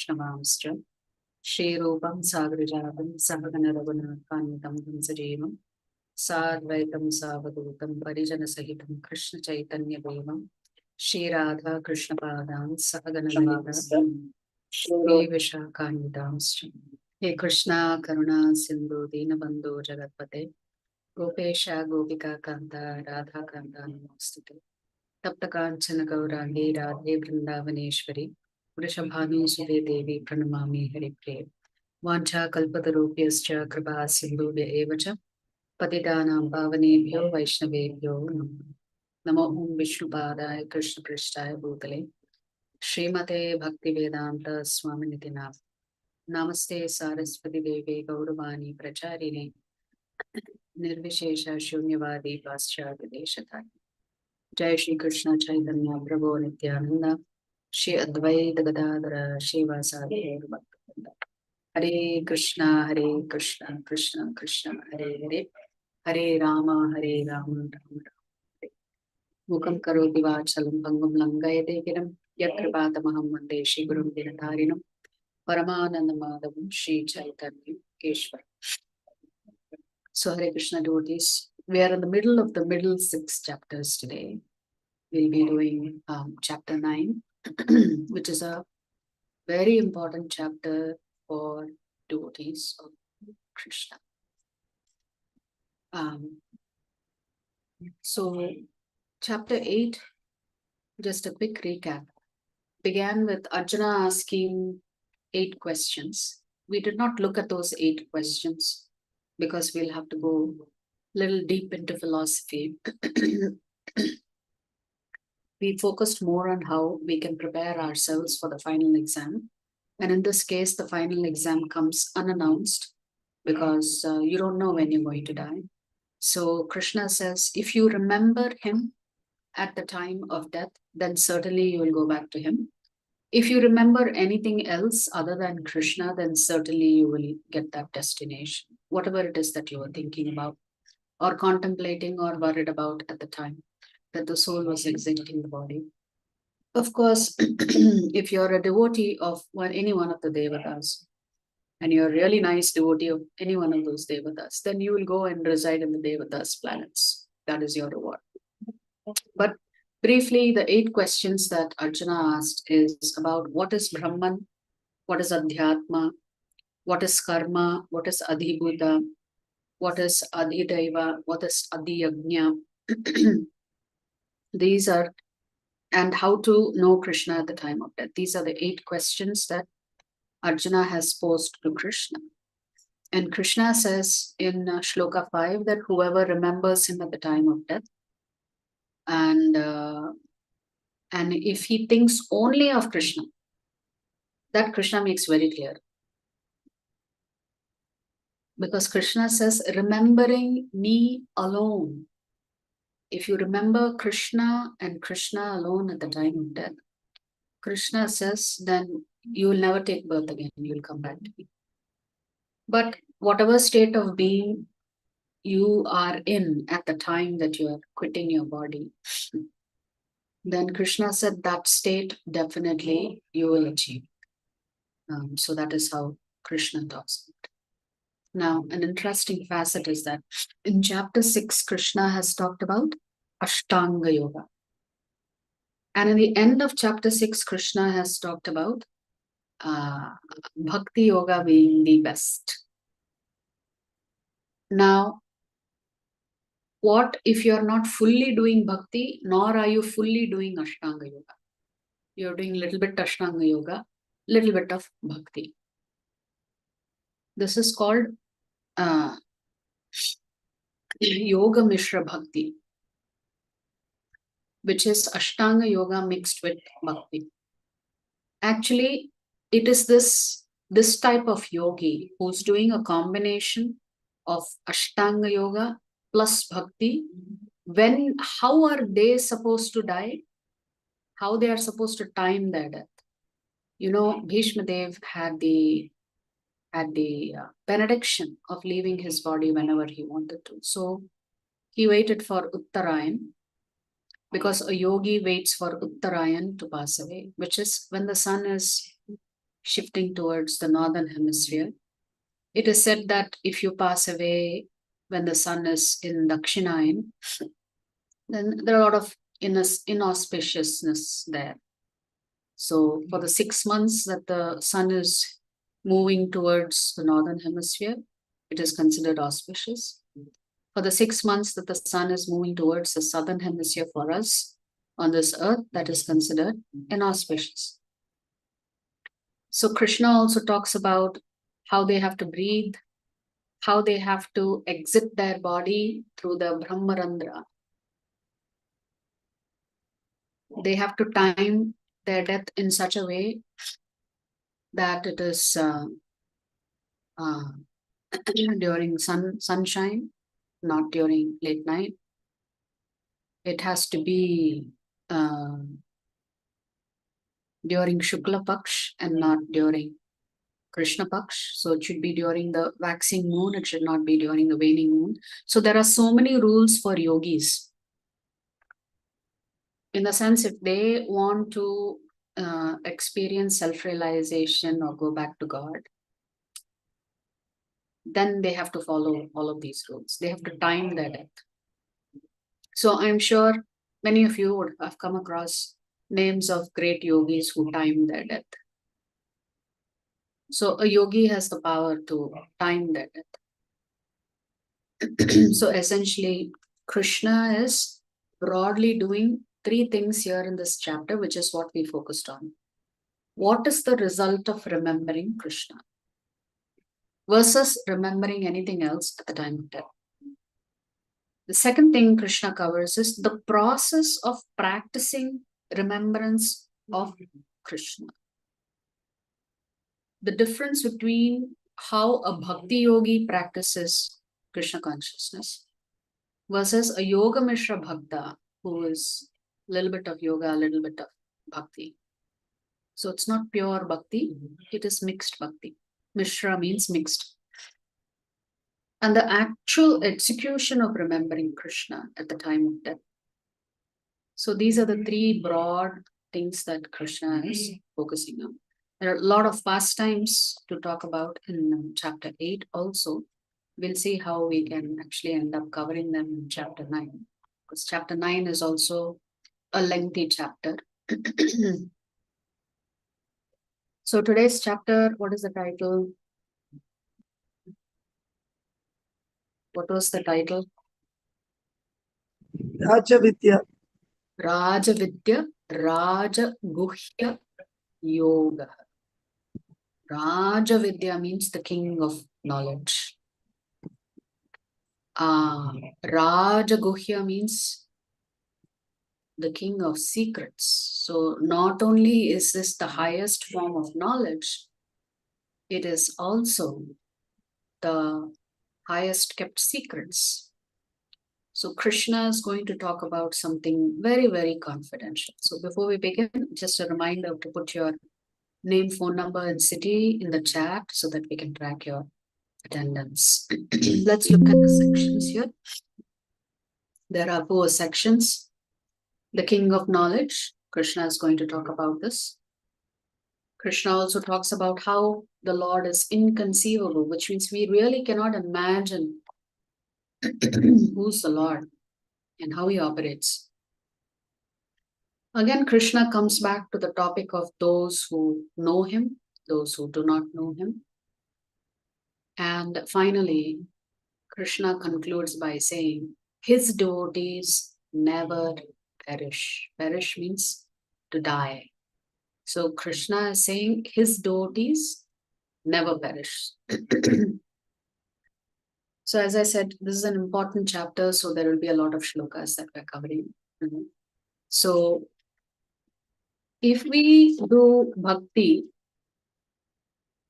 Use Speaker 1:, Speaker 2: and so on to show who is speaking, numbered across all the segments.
Speaker 1: Vaishnavamscha Shri Rupam Sagrajatam Sahagana Raghunathanvitam Sajeevam Sadvaitam Savadutam Parijana Sahitam Krishna Chaitanya Devam Shri Radha Krishna Padam Sahagana Lalita Shri Vishakhanidamscha He Krishna Karuna Sindhu Dinabandhu Jagatpate Gopesha Gopika Kanta Radha Kanta Namostute Tapta Kanchana Gaurangi Radhe Vrindavaneshwari Vrishabhanusude Devi Pranamami Haripriya Vancha Kalpatarupyascha Kripa Sindhubhya Evacha Patitanam Pavanebhyo Vaishnavebhyo Namo Om Vishnupadaya Krishna Prishtaya Bhutale Srimate Bhaktivedanta Swaminiti Namaste Saraswati Devi Gauravani Pracharine Nirvishesha Shunyavadi Pascharya Deshataya Jai Shri Krishna Chaitanya Prabhu Nityananda Shri Advaita Gadadhara Shivasadi Bhaktivinoda Hare Krishna Krishna Krishna Hare Hare Hare Rama Rama Hare Mukam Karoti Vachalam Bangam Langayate Giram Yakripathamaham Vande Shri Gurum Dinatarinam Paramananda Madhavam Shri Chaitanya Keshwar. So Hare Krishna devotees, we are in the middle 6 chapters today. We'll be doing chapter 9, which is a very important chapter for devotees of Krishna. So chapter 8, just a quick recap, began with Arjuna asking 8 questions. We did not look at those 8 questions because we'll have to go a little deep into philosophy. We focused more on how we can prepare ourselves for the final exam. And in this case, the final exam comes unannounced because you don't know when you're going to die. So Krishna says, if you remember him at the time of death, then certainly you will go back to him. If you remember anything else other than Krishna, then certainly you will get that destination, whatever it is that you were thinking about or contemplating or worried about at the time that the soul was exiting the body. Of course, if you're a devotee of any one of the Devatas, and you're a really nice devotee of any one of those Devatas, then you will go and reside in the Devatas planets. That is your reward. But briefly, the 8 questions that Arjuna asked is about what is Brahman, what is Adhyatma, what is Karma, what is Adhibhuta, what is Adhidaiva, what is Adhiyagnya. These are, and how to know Krishna at the time of death. These are the 8 questions that Arjuna has posed to Krishna. And Krishna says in Sloka 5 that whoever remembers him at the time of death, and if he thinks only of Krishna, that Krishna makes very clear. Because Krishna says, remembering me alone. If you remember Krishna and Krishna alone at the time of death, Krishna says, then you will never take birth again. You will come back to me. But whatever state of being you are in at the time that you are quitting your body, then Krishna said that state definitely you will achieve. So that is how Krishna talks about it. Now, an interesting facet is that in chapter 6, Krishna has talked about Ashtanga Yoga. And in the end of chapter 6, Krishna has talked about Bhakti Yoga being the best. Now, what if you're not fully doing Bhakti, nor are you fully doing Ashtanga Yoga? You're doing a little bit Ashtanga Yoga, little bit of Bhakti. This is called Yoga Mishra Bhakti, which is Ashtanga Yoga mixed with Bhakti. Actually, it is this type of yogi who's doing a combination of Ashtanga Yoga plus Bhakti. How are they supposed to die? How they are supposed to time their death? You know, Bhishma Dev had the benediction of leaving his body whenever he wanted to. So he waited for Uttarayan, because a yogi waits for Uttarayan to pass away, which is when the sun is shifting towards the northern hemisphere. It is said that if you pass away when the sun is in Dakshinayana, then there are a lot of inauspiciousness there. So for the 6 months that the sun is moving towards the northern hemisphere, it is considered auspicious. For the 6 months that the sun is moving towards the southern hemisphere for us on this earth, that is considered inauspicious. So Krishna also talks about how they have to breathe, how they have to exit their body through the Brahmarandra. They have to time their death in such a way that it is during sunshine, not during late night. It has to be during Shukla Paksh and not during Krishna Paksh. So it should be during the waxing moon. It should not be during the waning moon. So there are so many rules for yogis. In the sense, if they want to experience self-realization or go back to God, then they have to follow all of these rules. They have to time their death. So I'm sure many of you would have come across names of great yogis who timed their death. So a yogi has the power to time their death. So essentially, Krishna is broadly doing 3 things here in this chapter, which is what we focused on. What is the result of remembering Krishna versus remembering anything else at the time of death? The second thing Krishna covers is the process of practicing remembrance of Krishna. The difference between how a bhakti yogi practices Krishna consciousness versus a yoga mishra bhakta who is a little bit of yoga, a little bit of bhakti. So it's not pure bhakti, it is mixed bhakti. Mishra means mixed. And the actual execution of remembering Krishna at the time of death. So these are the 3 broad things that Krishna is focusing on. There are a lot of pastimes to talk about in chapter 8 also. We'll see how we can actually end up covering them in chapter 9. Because chapter 9 is also a lengthy chapter. So today's chapter, what is the title? What was the title?
Speaker 2: Rajavidya.
Speaker 1: Rajavidya, Rajaguhya Yoga. Rajavidya means the king of knowledge. Rajaguhya means the king of secrets. So not only is this the highest form of knowledge, it is also the highest kept secrets. So Krishna is going to talk about something very, very confidential. So before we begin, just a reminder to put your name, phone number, and city in the chat so that we can track your attendance. Let's look at the sections here. There are 4 sections. The king of knowledge, Krishna is going to talk about this. Krishna also talks about how the Lord is inconceivable, which means we really cannot imagine who's the Lord and how he operates. Again, Krishna comes back to the topic of those who know him, those who do not know him. And finally, Krishna concludes by saying, his devotees never perish. Perish means to die. So Krishna is saying his devotees never perish. So as I said, this is an important chapter, so there will be a lot of shlokas that we're covering. So if we do bhakti,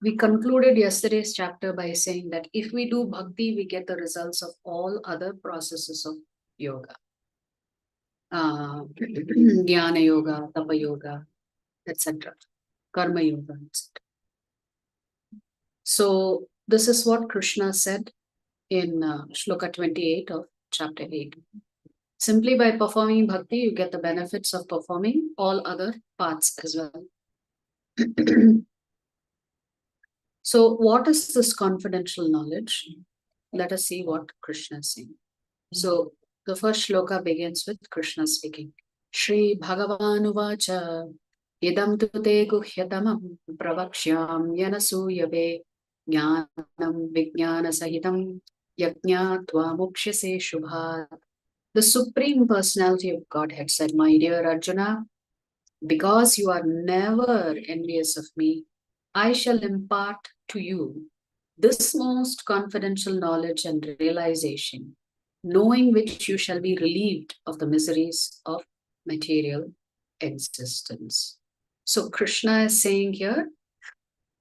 Speaker 1: we concluded yesterday's chapter by saying that if we do bhakti, we get the results of all other processes of yoga. Jnana yoga, tapa yoga, etc. Karma yoga, etc. So this is what Krishna said in Shloka 28 of chapter 8. Simply by performing bhakti, you get the benefits of performing all other paths as well. So what is this confidential knowledge? Let us see what Krishna is saying. So the first shloka begins with Krishna speaking. Shri Bhagavanuvacha idam tu te guhyatamam pravakshyam yanasuyave jnanam vijnana sahitam yajnatva mukshase shubhat. The Supreme Personality of Godhead said, my dear Arjuna, because you are never envious of me, I shall impart to you this most confidential knowledge and realization, knowing which you shall be relieved of the miseries of material existence. So Krishna is saying here,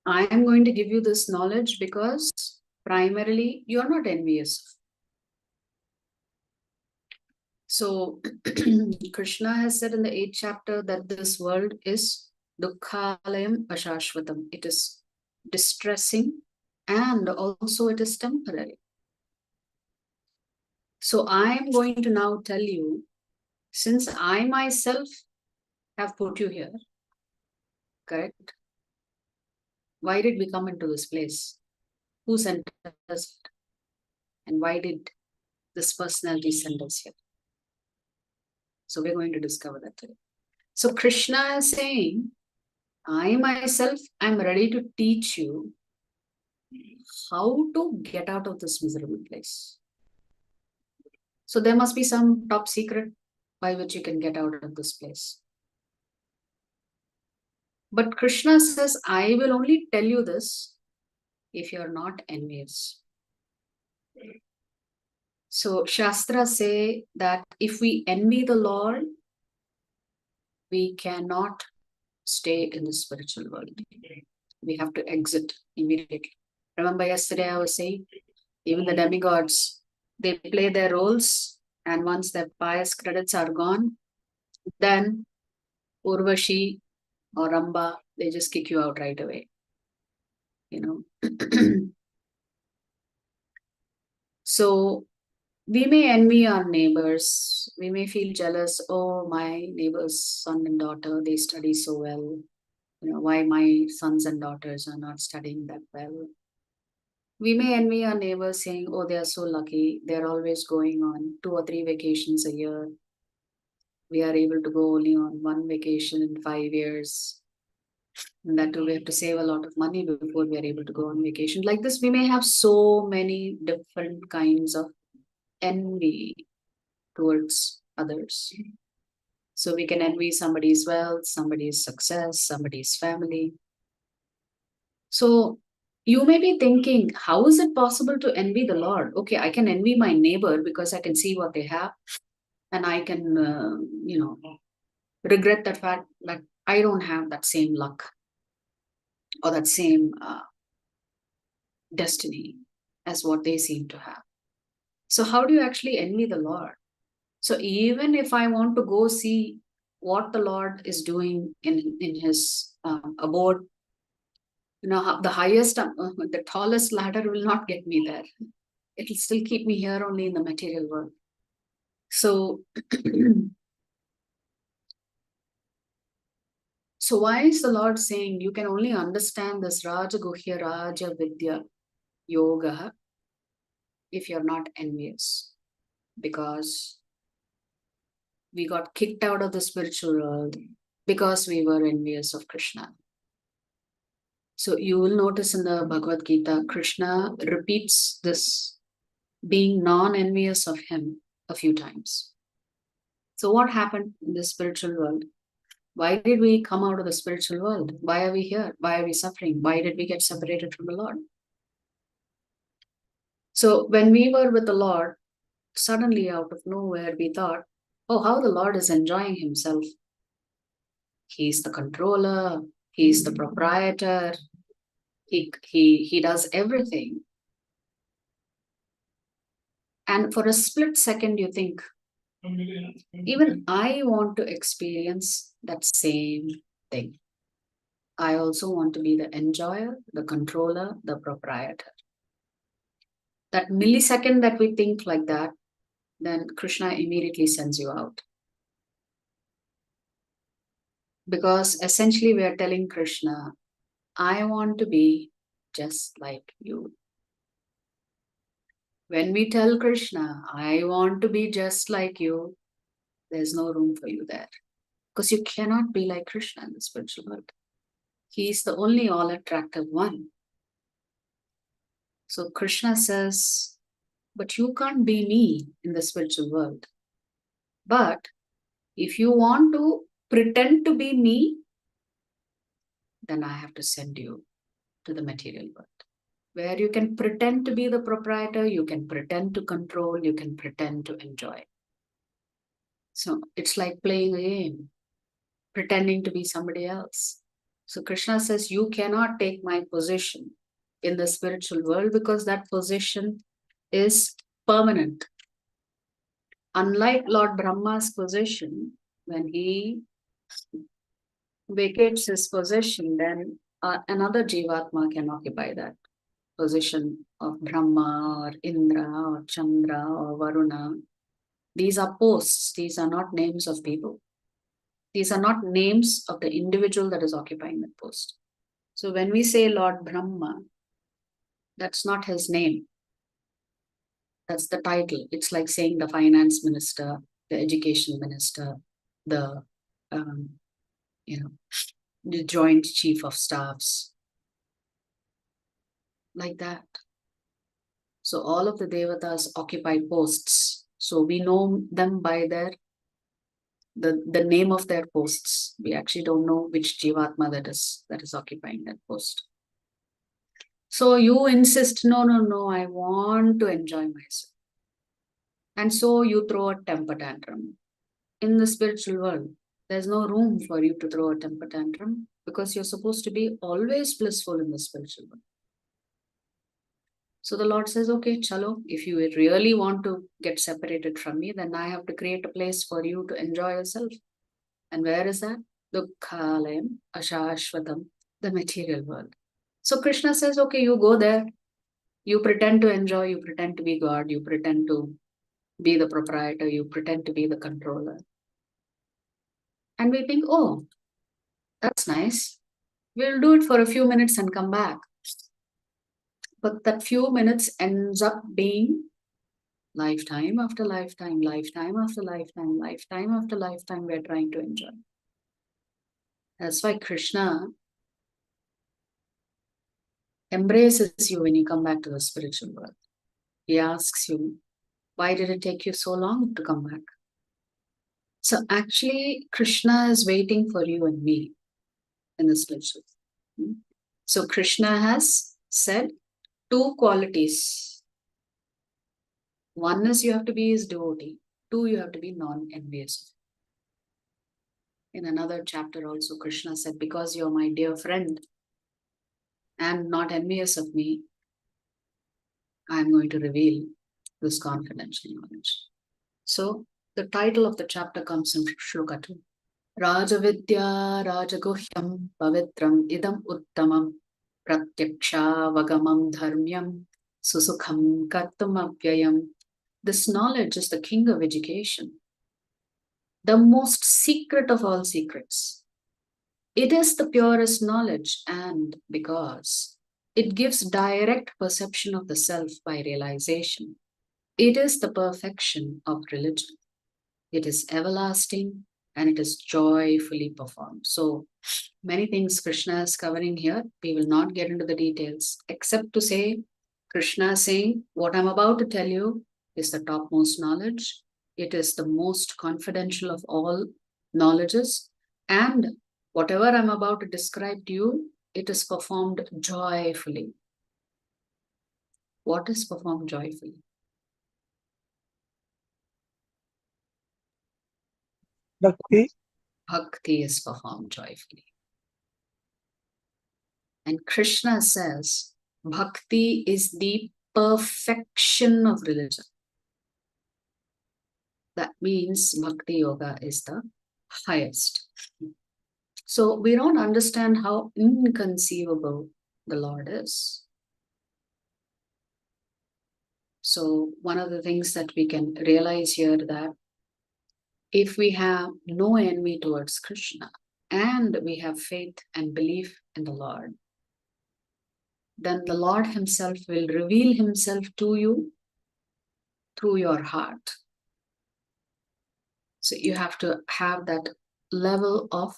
Speaker 1: I am going to give you this knowledge because primarily you are not envious. So Krishna has said in the 8th chapter that this world is dukkhalayam ashashvatam. It is distressing and also it is temporary. So I am going to now tell you, since I myself have put you here, correct? Why did we come into this place? Who sent us? And why did this personality send us here? So we're going to discover that today. So Krishna is saying, I myself am ready to teach you how to get out of this miserable place. So there must be some top secret by which you can get out of this place. But Krishna says, I will only tell you this if you're not envious. So Shastras say that if we envy the Lord, we cannot stay in the spiritual world. We have to exit immediately. Remember yesterday I was saying, even the demigods, they play their roles, and once their pious credits are gone, then Urvashi or Ramba, they just kick you out right away. So we may envy our neighbors. We may feel jealous. Oh, my neighbor's son and daughter, they study so well. Why my sons and daughters are not studying that well. We may envy our neighbors saying, oh, they are so lucky. They're always going on 2 or 3 vacations a year. We are able to go only on 1 vacation in 5 years. And that too, we have to save a lot of money before we are able to go on vacation. Like this, we may have so many different kinds of envy towards others. So we can envy somebody's wealth, somebody's success, somebody's family. So you may be thinking, how is it possible to envy the Lord? Okay, I can envy my neighbor because I can see what they have. And I can, regret that fact that I don't have that same luck or that same destiny as what they seem to have. So how do you actually envy the Lord? So even if I want to go see what the Lord is doing in his abode, the highest, the tallest ladder will not get me there. It will still keep me here only in the material world. So, so why is the Lord saying you can only understand this Raja Guhya Raja Vidya Yoga if you're not envious? Because we got kicked out of the spiritual world because we were envious of Krishna. So you will notice in the Bhagavad Gita, Krishna repeats this being non-envious of him a few times. So what happened in the spiritual world? Why did we come out of the spiritual world? Why are we here? Why are we suffering? Why did we get separated from the Lord? So when we were with the Lord, suddenly out of nowhere, we thought, oh, how the Lord is enjoying himself. He's the controller. He's the proprietor. He does everything. And for a split second, you think, even I want to experience that same thing. I also want to be the enjoyer, the controller, the proprietor. That millisecond that we think like that, then Krishna immediately sends you out. Because essentially we are telling Krishna, I want to be just like you. When we tell Krishna, I want to be just like you, there's no room for you there. Because you cannot be like Krishna in the spiritual world. He is the only all-attractive one. So Krishna says, but you can't be me in the spiritual world. But if you want to pretend to be me, then I have to send you to the material world, where you can pretend to be the proprietor, you can pretend to control, you can pretend to enjoy. So it's like playing a game, pretending to be somebody else. So Krishna says, you cannot take my position in the spiritual world because that position is permanent. Unlike Lord Brahma's position, when he vacates his position, then another Jivatma can occupy that position of Brahma or Indra or Chandra or Varuna. These are posts, these are not names of people. These are not names of the individual that is occupying that post. So when we say Lord Brahma, that's not his name. That's the title. It's like saying the finance minister, the education minister, the the joint chief of staffs, like that. So all of the devatas occupy posts. So we know them by the name of their posts. We actually don't know which jivatma that is occupying that post. So you insist, no, I want to enjoy myself. And so you throw a temper tantrum. In the spiritual world, there's no room for you to throw a temper tantrum because you're supposed to be always blissful in the spiritual world. So the Lord says, okay, chalo, if you really want to get separated from me, then I have to create a place for you to enjoy yourself. And where is that? Dukkhalayam, Ashashvatam, the material world. So Krishna says, okay, you go there. You pretend to enjoy, you pretend to be God, you pretend to be the proprietor, you pretend to be the controller. And we think, oh, that's nice. We'll do it for a few minutes and come back. But that few minutes ends up being lifetime after lifetime, lifetime after lifetime, lifetime after lifetime we're trying to enjoy. That's why Krishna embraces you when you come back to the spiritual world. He asks you, why did it take you so long to come back? So actually, Krishna is waiting for you and me in the spiritual world. So Krishna has said two qualities. One is you have to be his devotee. Two, you have to be non-envious. In another chapter also, Krishna said, because you're my dear friend and not envious of me, I'm going to reveal this confidential knowledge. So the title of the chapter comes in Sloka 2. Rajavidya Rajaguhyam Pavitram Idam Uttamam Pratyaksha Vagamam Dharmyam Susukham Kartamapyayam. This knowledge is the king of education, the most secret of all secrets. It is the purest knowledge, and because it gives direct perception of the self by realization, it is the perfection of religion. It is everlasting and it is joyfully performed. So many things Krishna is covering here. We will not get into the details, except to say, Krishna is saying, what I'm about to tell you is the topmost knowledge. It is the most confidential of all knowledges. And whatever I'm about to describe to you, it is performed joyfully. What is performed joyfully?
Speaker 2: Bhakti.
Speaker 1: Bhakti is performed joyfully. And Krishna says, Bhakti is the perfection of religion. That means Bhakti Yoga is the highest. So we don't understand how inconceivable the Lord is. So one of the things that we can realize here that if we have no envy towards Krishna and we have faith and belief in the Lord, then the Lord himself will reveal himself to you through your heart. So you have to have that level of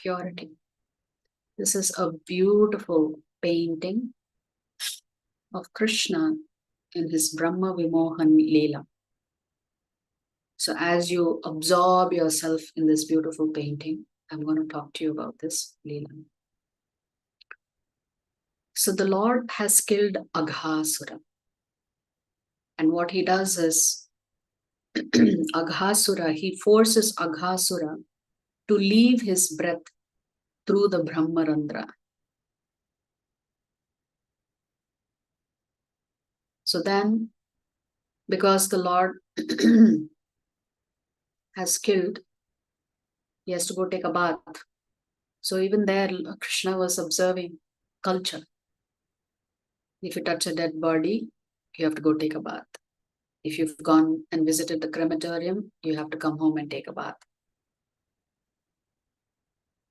Speaker 1: purity. This is a beautiful painting of Krishna in his Brahma Vimohan Leela. So as you absorb yourself in this beautiful painting, I'm going to talk to you about this Leela. So the Lord has killed Aghasura. And what he does is, Aghasura, he forces Aghasura to leave his breath through the Brahmarandra. So then, because the Lord has killed, he has to go take a bath. So even there, Krishna was observing culture. If you touch a dead body, you have to go take a bath. If you've gone and visited the crematorium, you have to come home and take a bath.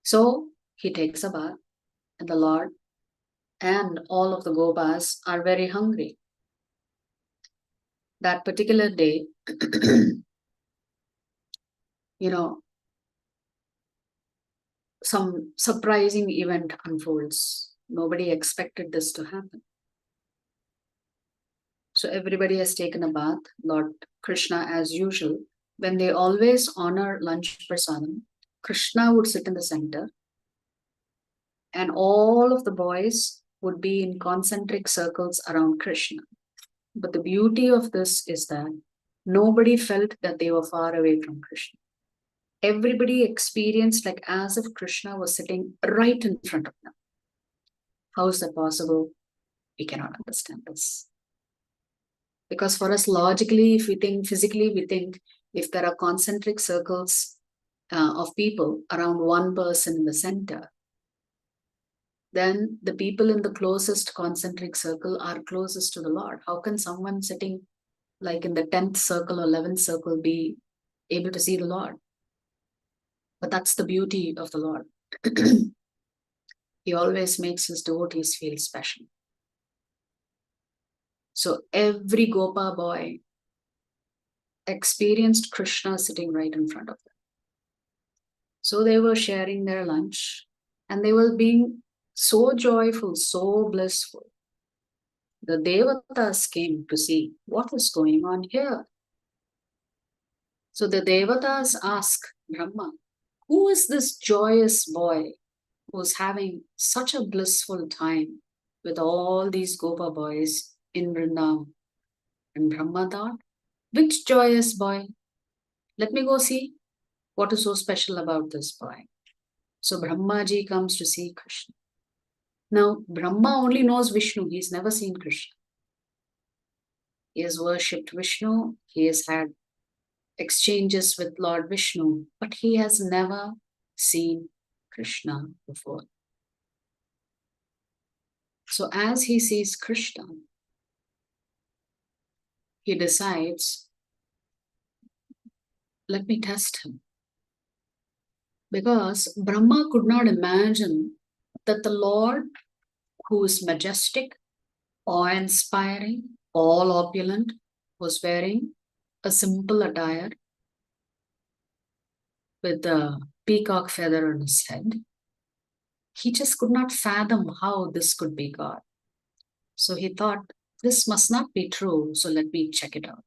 Speaker 1: So he takes a bath, and the Lord and all of the Gopas are very hungry. That particular day, some surprising event unfolds. Nobody expected this to happen. So everybody has taken a bath. Lord Krishna, as usual, when they always honor lunch prasadam, Krishna would sit in the center, and all of the boys would be in concentric circles around Krishna. But the beauty of this is that nobody felt that they were far away from Krishna. Everybody experienced like as if Krishna was sitting right in front of them. How is that possible? We cannot understand this. Because for us, logically, if we think, physically, we think if there are concentric circles of people around one person in the center, then the people in the closest concentric circle are closest to the Lord. How can someone sitting like in the 10th circle or 11th circle be able to see the Lord? But that's the beauty of the Lord. He always makes his devotees feel special. So every Gopa boy experienced Krishna sitting right in front of them. So they were sharing their lunch and they were being so joyful, so blissful. The Devatas came to see what is going on here. So the Devatas asked Brahma, who is this joyous boy who's having such a blissful time with all these Gopa boys in Vrindavan? And Brahma thought, which joyous boy? Let me go see what is so special about this boy. So Brahmaji comes to see Krishna. Now, Brahma only knows Vishnu. He's never seen Krishna. He has worshipped Vishnu. He has had exchanges with Lord Vishnu, but he has never seen Krishna before. So as he sees Krishna, he decides, let me test him. Because Brahma could not imagine that the Lord, who is majestic, awe-inspiring, all opulent, was wearing a simple attire with a peacock feather on his head. He just could not fathom how this could be God. So he thought, this must not be true, so let me check it out.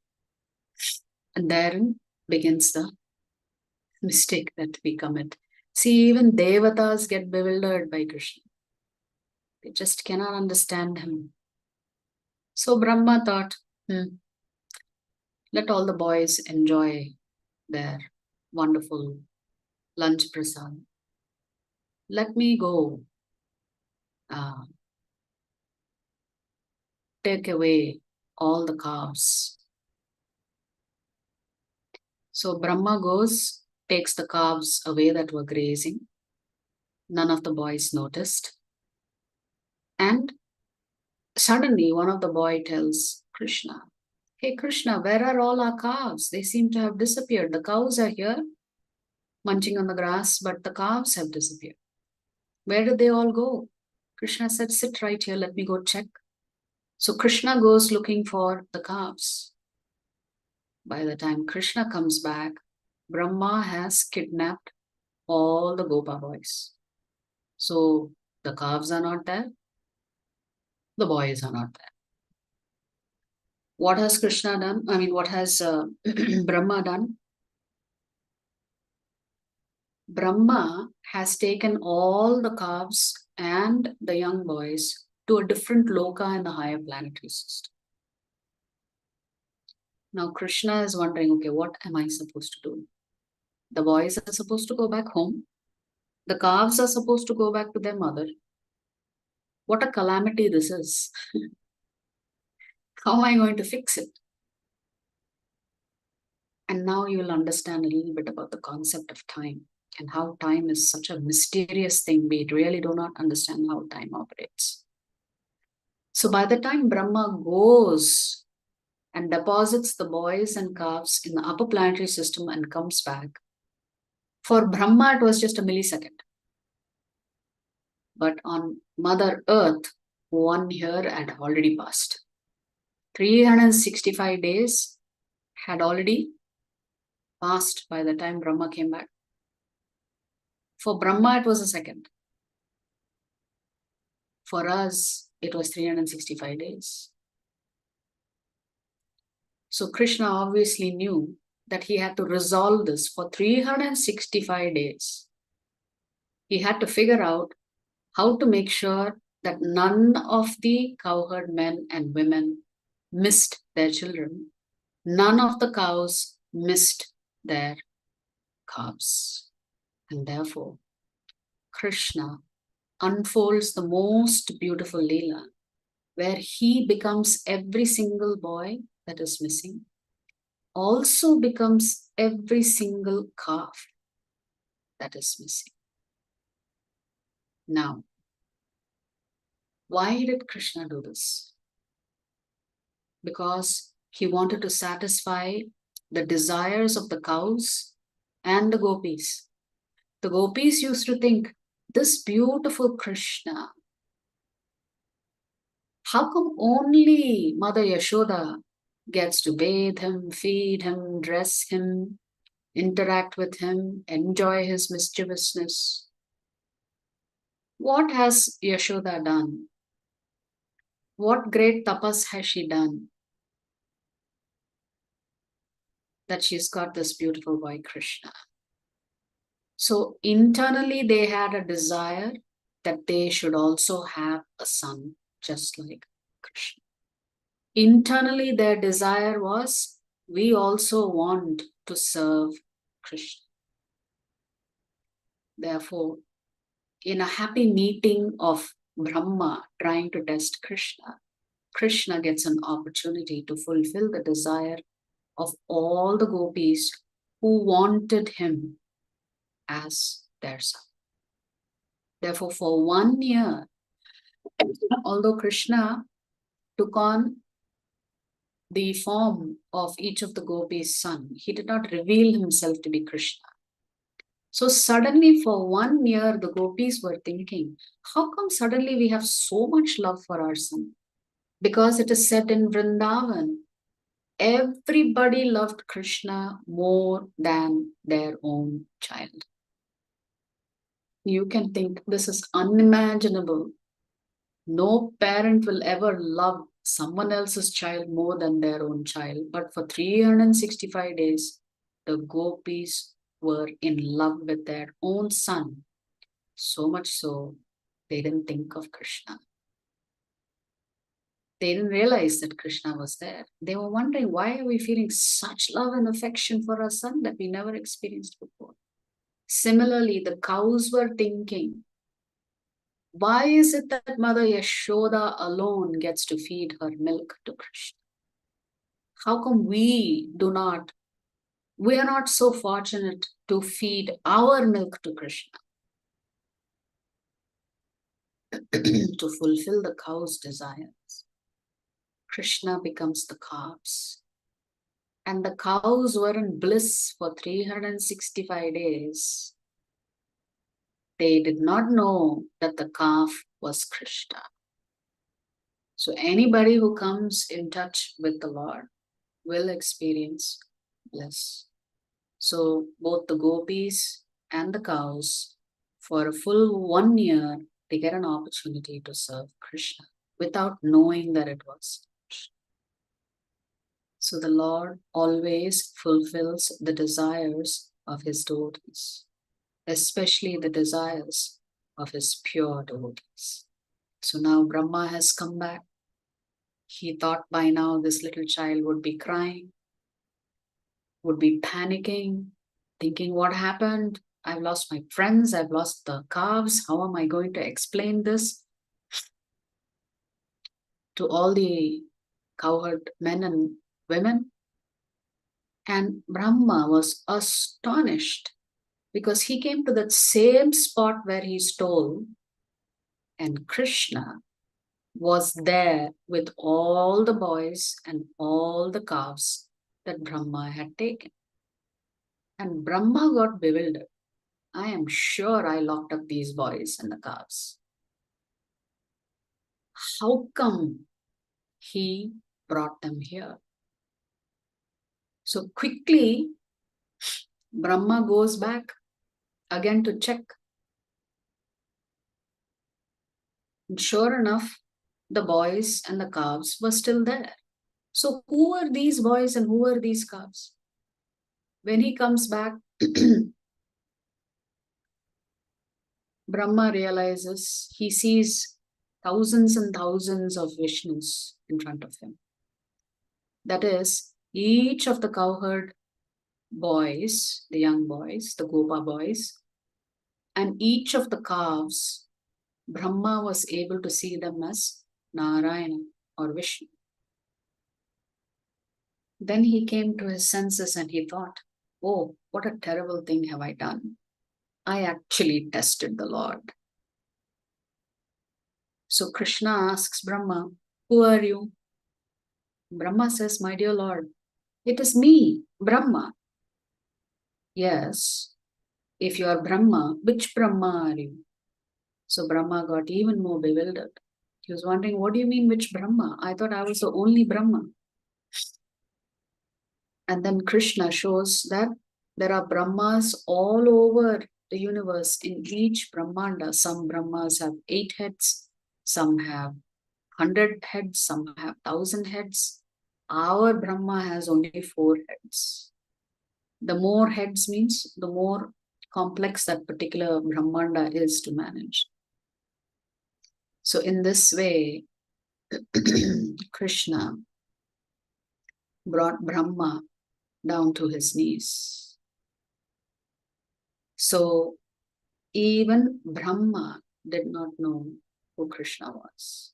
Speaker 1: And therein begins the mistake that we commit. See, even Devatas get bewildered by Krishna. They just cannot understand him. So Brahma thought, let all the boys enjoy their wonderful lunch prasad. Let me go take away all the calves. So Brahma goes, takes the calves away that were grazing. None of the boys noticed. And suddenly one of the boys tells Krishna, hey Krishna, where are all our calves? They seem to have disappeared. The cows are here munching on the grass, but the calves have disappeared. Where did they all go? Krishna said, sit right here, let me go check. So Krishna goes looking for the calves. By the time Krishna comes back, Brahma has kidnapped all the Gopa boys. So the calves are not there, the boys are not there. What has Krishna done? I mean, what has Brahma done? Brahma has taken all the calves and the young boys to a different loka in the higher planetary system. Now Krishna is wondering, okay, what am I supposed to do? The boys are supposed to go back home. The calves are supposed to go back to their mother. What a calamity this is. How am I going to fix it? And now you will understand a little bit about the concept of time and how time is such a mysterious thing. We really do not understand how time operates. So by the time Brahma goes and deposits the boys and calves in the upper planetary system and comes back, for Brahma it was just a millisecond. But on Mother Earth, 1 year had already passed. 365 days had already passed by the time Brahma came back. For Brahma, it was a second. For us, it was 365 days. So Krishna obviously knew that he had to resolve this for 365 days. He had to figure out how to make sure that none of the cowherd men and women missed their children. None of the cows missed their calves. And therefore, Krishna unfolds the most beautiful Leela, where he becomes every single boy that is missing, also becomes every single calf that is missing. Now, why did Krishna do this? Because he wanted to satisfy the desires of the cows and the gopis. The gopis used to think, this beautiful Krishna, how come only Mother Yashoda gets to bathe him, feed him, dress him, interact with him, enjoy his mischievousness? What has Yashoda done? What great tapas has she done that she's got this beautiful boy Krishna? So internally they had a desire that they should also have a son just like Krishna. Internally their desire was, we also want to serve Krishna. Therefore, in a happy meeting of Brahma trying to test Krishna, Krishna gets an opportunity to fulfill the desire of all the gopis who wanted him as their son. Therefore, for 1 year, although Krishna took on the form of each of the gopis' son, he did not reveal himself to be Krishna. So suddenly for 1 year, the gopis were thinking, how come suddenly we have so much love for our son? Because it is said in Vrindavan, everybody loved Krishna more than their own child. You can think this is unimaginable. No parent will ever love someone else's child more than their own child. But for 365 days, the gopis were in love with their own son. So much so, they didn't think of Krishna. They didn't realize that Krishna was there. They were wondering, why are we feeling such love and affection for our son that we never experienced before? Similarly, the cows were thinking, why is it that Mother Yashoda alone gets to feed her milk to Krishna? How come we are not so fortunate to feed our milk to Krishna? To fulfill the cow's desires, Krishna becomes the calves. And the cows were in bliss for 365 days. they did not know that the calf was Krishna. So anybody who comes in touch with the Lord will experience bliss. So both the gopis and the cows, for a full 1 year, they get an opportunity to serve Krishna without knowing that it was Krishna. So the Lord always fulfills the desires of his devotees, especially the desires of his pure devotees. So now Brahma has come back. He thought by now this little child would be crying, would be panicking, thinking, what happened? I've lost my friends, I've lost the calves. How am I going to explain this to all the cowherd men and women? And Brahma was astonished because he came to that same spot where he stole, and Krishna was there with all the boys and all the calves that Brahma had taken. And Brahma got bewildered. I am sure I locked up these boys and the calves. How come he brought them here? So quickly, Brahma goes back again to check. And sure enough, the boys and the calves were still there. So who are these boys and who are these calves? When he comes back, Brahma realizes he sees thousands and thousands of Vishnus in front of him. That is, each of the cowherd boys, the young boys, the Gopa boys, and each of the calves, Brahma was able to see them as Narayana or Vishnu. Then he came to his senses and he thought, oh, what a terrible thing have I done. I actually tested the Lord. So Krishna asks Brahma, who are you? Brahma says, my dear Lord, it is me, Brahma. Yes, if you are Brahma, which Brahma are you? So Brahma got even more bewildered. He was wondering, what do you mean, which Brahma? I thought I was the only Brahma. And then Krishna shows that there are Brahmas all over the universe. In each Brahmanda, some Brahmas have 8 heads, some have 100 heads, some have 1,000 heads. Our Brahma has only 4 heads. The more heads means the more complex that particular Brahmanda is to manage. So in this way, Krishna brought Brahma down to his knees. So even Brahma did not know who Krishna was,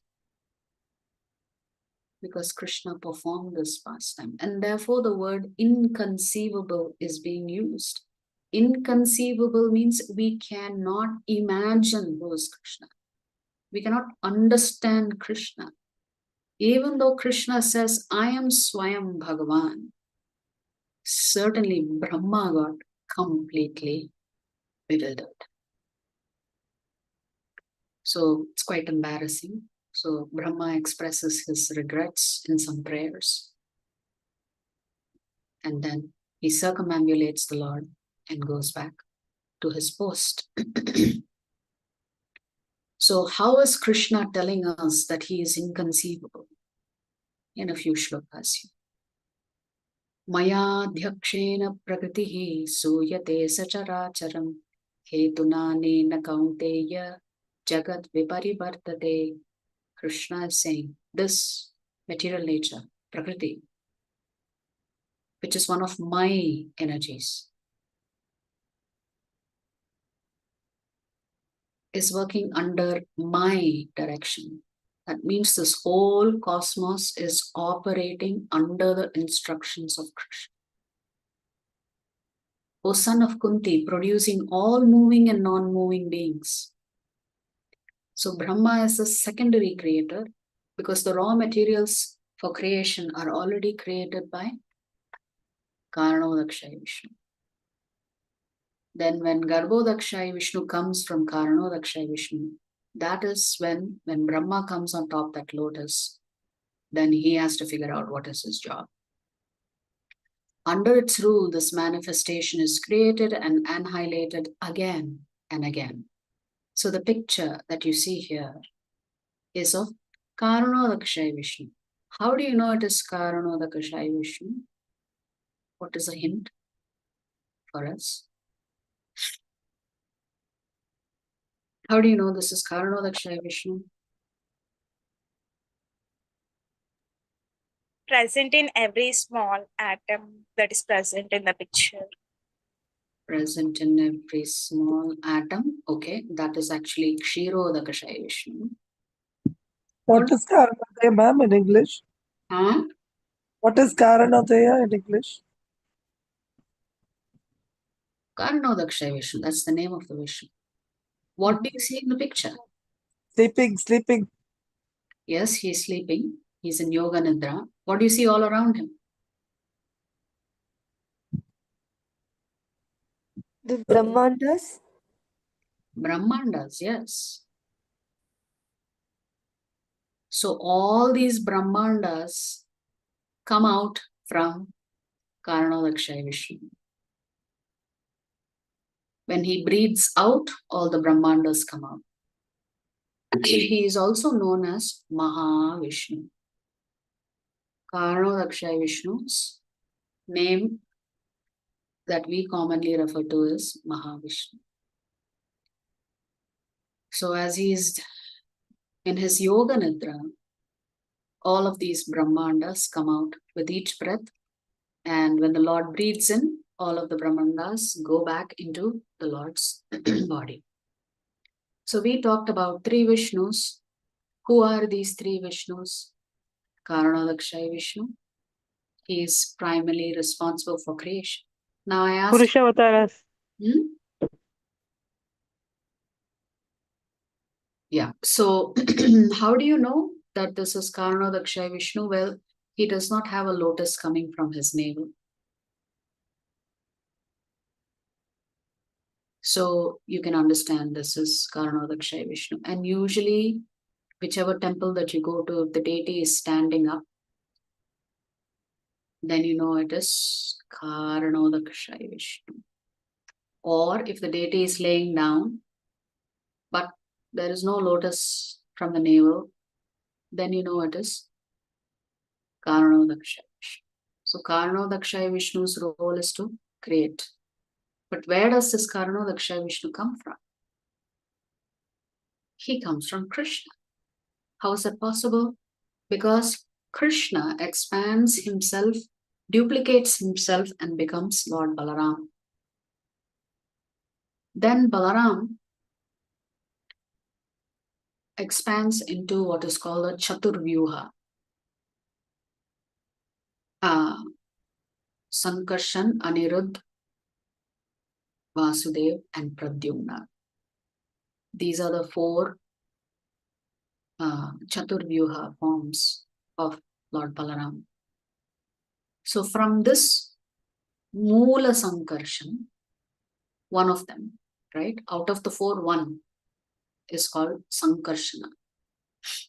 Speaker 1: because Krishna performed this pastime. And therefore the word inconceivable is being used. Inconceivable means we cannot imagine who is Krishna. We cannot understand Krishna. Even though Krishna says, I am Swayam Bhagavan, certainly Brahma got completely bewildered. So it's quite embarrassing. So Brahma expresses his regrets in some prayers. And then he circumambulates the Lord and goes back to his post. So how is Krishna telling us that he is inconceivable? In a few shlokas. Maya dhyakshena prakritihi suyate sacharacharam hetunanena kaunteya jagat viparivartate. Krishna is saying this material nature, prakriti, which is one of my energies, is working under my direction. That means this whole cosmos is operating under the instructions of Krishna. O son of Kunti, producing all moving and non-moving beings. So Brahma is the secondary creator because the raw materials for creation are already created by Karanodakshaya Vishnu. Then when Garbhodakshay Vishnu comes from Karanodakshay Vishnu, that is when Brahma comes on top that lotus, then he has to figure out what is his job. Under its rule, this manifestation is created and annihilated again and again. So the picture that you see here is of Karanodakshay Vishnu. How do you know it is Karanodakshay Vishnu? What is a hint for us? How do you know this is Karanodakshay Vishnu?
Speaker 3: Present in every small atom that is present in the picture.
Speaker 1: Present in every small atom. Okay, that is actually Kshirodakashay Vishnu.
Speaker 2: What is Karanodaya, ma'am, in English?
Speaker 1: Huh?
Speaker 2: What is Karanodaya in English?
Speaker 1: Karanodakshay Vishnu, that's the name of the Vishnu. What do you see in the picture?
Speaker 2: Sleeping.
Speaker 1: Yes, he's sleeping. He's in Yoga Nidra. What do you see all around him?
Speaker 4: The Brahmandas?
Speaker 1: Brahmandas, yes. So all these Brahmandas come out from Karanodakshay Vishnu. When he breathes out, all the Brahmandas come out. He is also known as Mahavishnu. Karanodakshay Vishnu's name that we commonly refer to is Mahavishnu. So as he is in his Yoga Nidra, all of these Brahmandas come out with each breath. And when the Lord breathes in, all of the Brahmandas go back into the Lord's body. So we talked about three Vishnus. Who are these three Vishnus? Karanodakshay Vishnu. He is primarily responsible for creation. Now I ask...
Speaker 5: Purushavataras.
Speaker 1: Yeah. So how do you know that this is Karanodakshay Vishnu? Well, he does not have a lotus coming from his navel. So you can understand this is Karanodakshay Vishnu. And usually, whichever temple that you go to, if the deity is standing up, then you know it is Karanodakshay Vishnu. Or if the deity is laying down, but there is no lotus from the navel, then you know it is Karanodakshay Vishnu. So Karanodakshay Vishnu's role is to create. But where does this Karanodakshay Vishnu come from? He comes from Krishna. How is that possible? Because Krishna expands himself, duplicates himself, and becomes Lord Balaram. Then Balaram expands into what is called a Chaturvyuha. Sankarshan, Anirudh, Vasudev, and Pradyumna. These are the four Chaturvyuha forms of Lord Balaram. So from this Moola Sankarshan, one of them, right? Out of the four, one is called Sankarshana.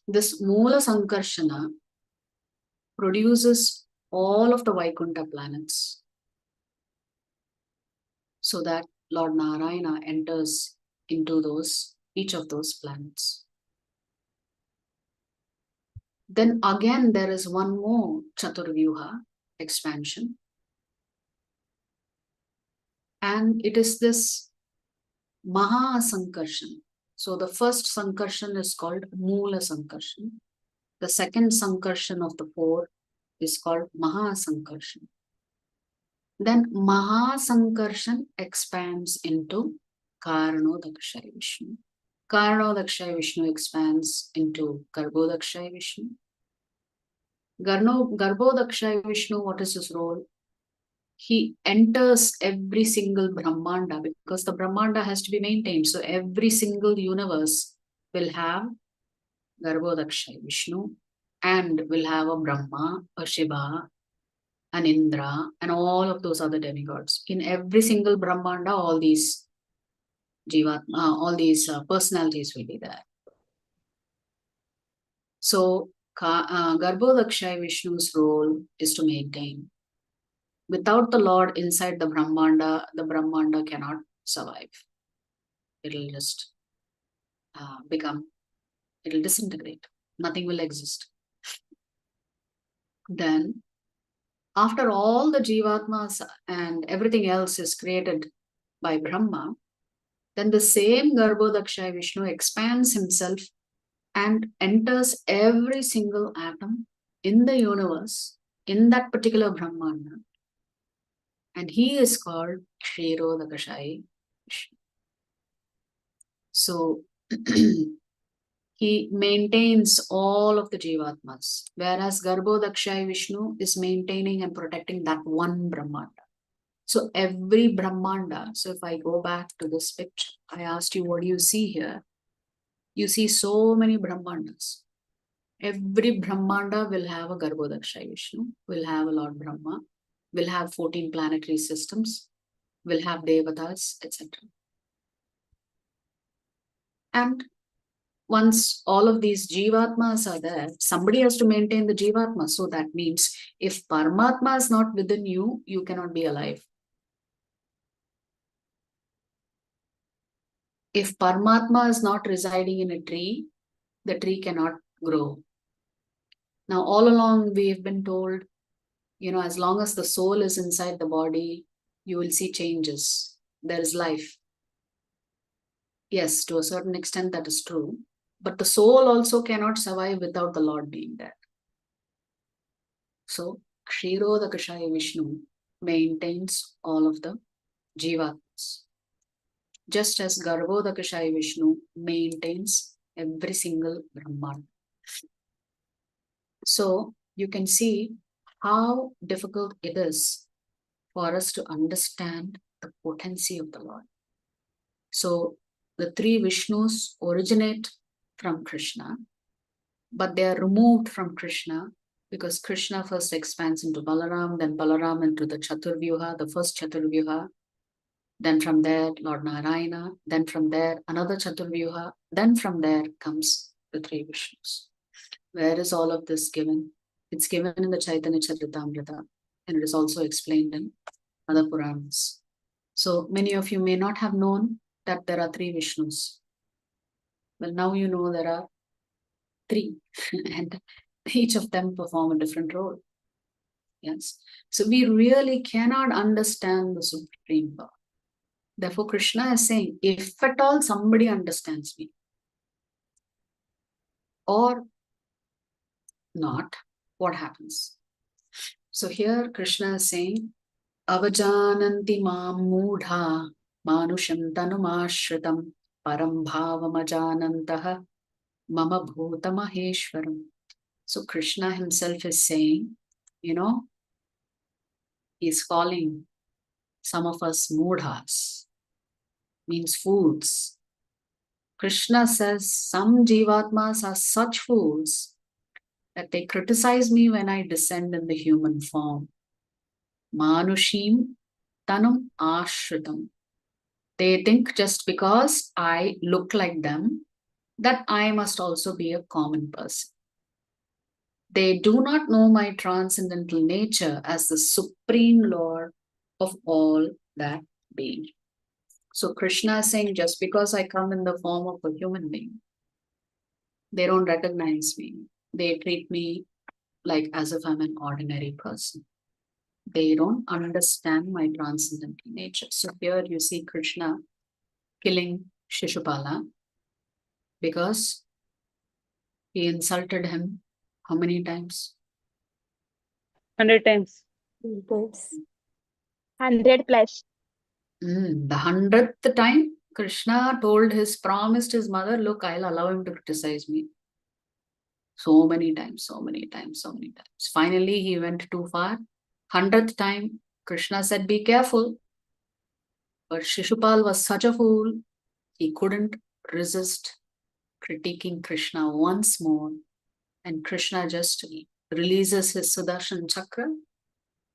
Speaker 1: This Moola Sankarshana produces all of the Vaikuntha planets so that Lord Narayana enters into each of those planets. Then again, there is one more Chaturvyuha expansion. And it is this Maha Sankarshan. So the first Sankarshan is called Moola Sankarshan. The second Sankarshan of the four is called Maha Sankarshan. Then Maha Sankarshan expands into Karanodakshay Vishnu. Karanodakshay Vishnu expands into Garbhodakshay Vishnu. Garbhodakshay Vishnu, what is his role? He enters every single Brahmanda because the Brahmanda has to be maintained. So every single universe will have Garbhodakshay Vishnu and will have a Brahma, a Shiva, and Indra and all of those other demigods. In every single Brahmanda, all these personalities will be there. So Garbhodakshaya Vishnu's role is to maintain. Without the Lord inside the Brahmanda cannot survive. It'll just it'll disintegrate. Nothing will exist. Then, after all the Jivatmas and everything else is created by Brahma, then the same Garbhodakshaya Vishnu expands himself and enters every single atom in the universe, in that particular Brahmanda. And he is called Kshirodakashaya Vishnu. So, he maintains all of the Jivatmas, whereas Garbhodakshaya Vishnu is maintaining and protecting that one Brahmanda. So every Brahmanda, so if I go back to this picture, I asked you, what do you see here? You see so many Brahmandas. Every Brahmanda will have a Garbhodakshaya Vishnu, will have a Lord Brahma, will have 14 planetary systems, will have Devatas, etc. And once all of these Jivatmas are there, somebody has to maintain the Jivatma. So that means if Paramatma is not within you, you cannot be alive. If Paramatma is not residing in a tree, the tree cannot grow. Now, all along we have been told, as long as the soul is inside the body, you will see changes. There is life. Yes, to a certain extent that is true. But the soul also cannot survive without the Lord being there. So, Kshirodakashaya Vishnu maintains all of the Jivatmas. Just as Garbhodakashaya Vishnu maintains every single Brahman. So, you can see how difficult it is for us to understand the potency of the Lord. So, the three Vishnus originate from Krishna, but they are removed from Krishna because Krishna first expands into Balaram, then Balaram into the Chaturvyuha, the first Chaturvyuha, then from there Lord Narayana, then from there another Chaturvyuha, then from there comes the three Vishnus. Where is all of this given? It's given in the Chaitanya Charitamrita, and it is also explained in other Puranas. So many of you may not have known that there are three Vishnus. Well, now you know there are three, and each of them perform a different role. Yes. So we really cannot understand the Supreme Power. Therefore, Krishna is saying, if at all somebody understands me, or not, what happens? So here Krishna is saying, Avajananti mam mudha manusham tanumashritam param bhavamajanantaha mama bhuta maheshwaram. So Krishna himself is saying, he's calling some of us mudhas, means fools. Krishna says some jivatmas are such fools that they criticize me when I descend in the human form. Manushim tanum ashritam. They think just because I look like them, that I must also be a common person. They do not know my transcendental nature as the supreme Lord of all that being. So Krishna is saying, just because I come in the form of a human being, they don't recognize me. They treat me like as if I'm an ordinary person. They don't understand my transcendental nature. So here you see Krishna killing Shishupala because he insulted him how many times?
Speaker 5: 100 times.
Speaker 4: Yes.
Speaker 3: 100 plus.
Speaker 1: The 100th time, Krishna promised his mother, look, I'll allow him to criticize me. So many times, so many times, so many times. Finally, he went too far. 100th time, Krishna said, be careful. But Shishupal was such a fool, he couldn't resist critiquing Krishna once more. And Krishna just releases his Sudarshan Chakra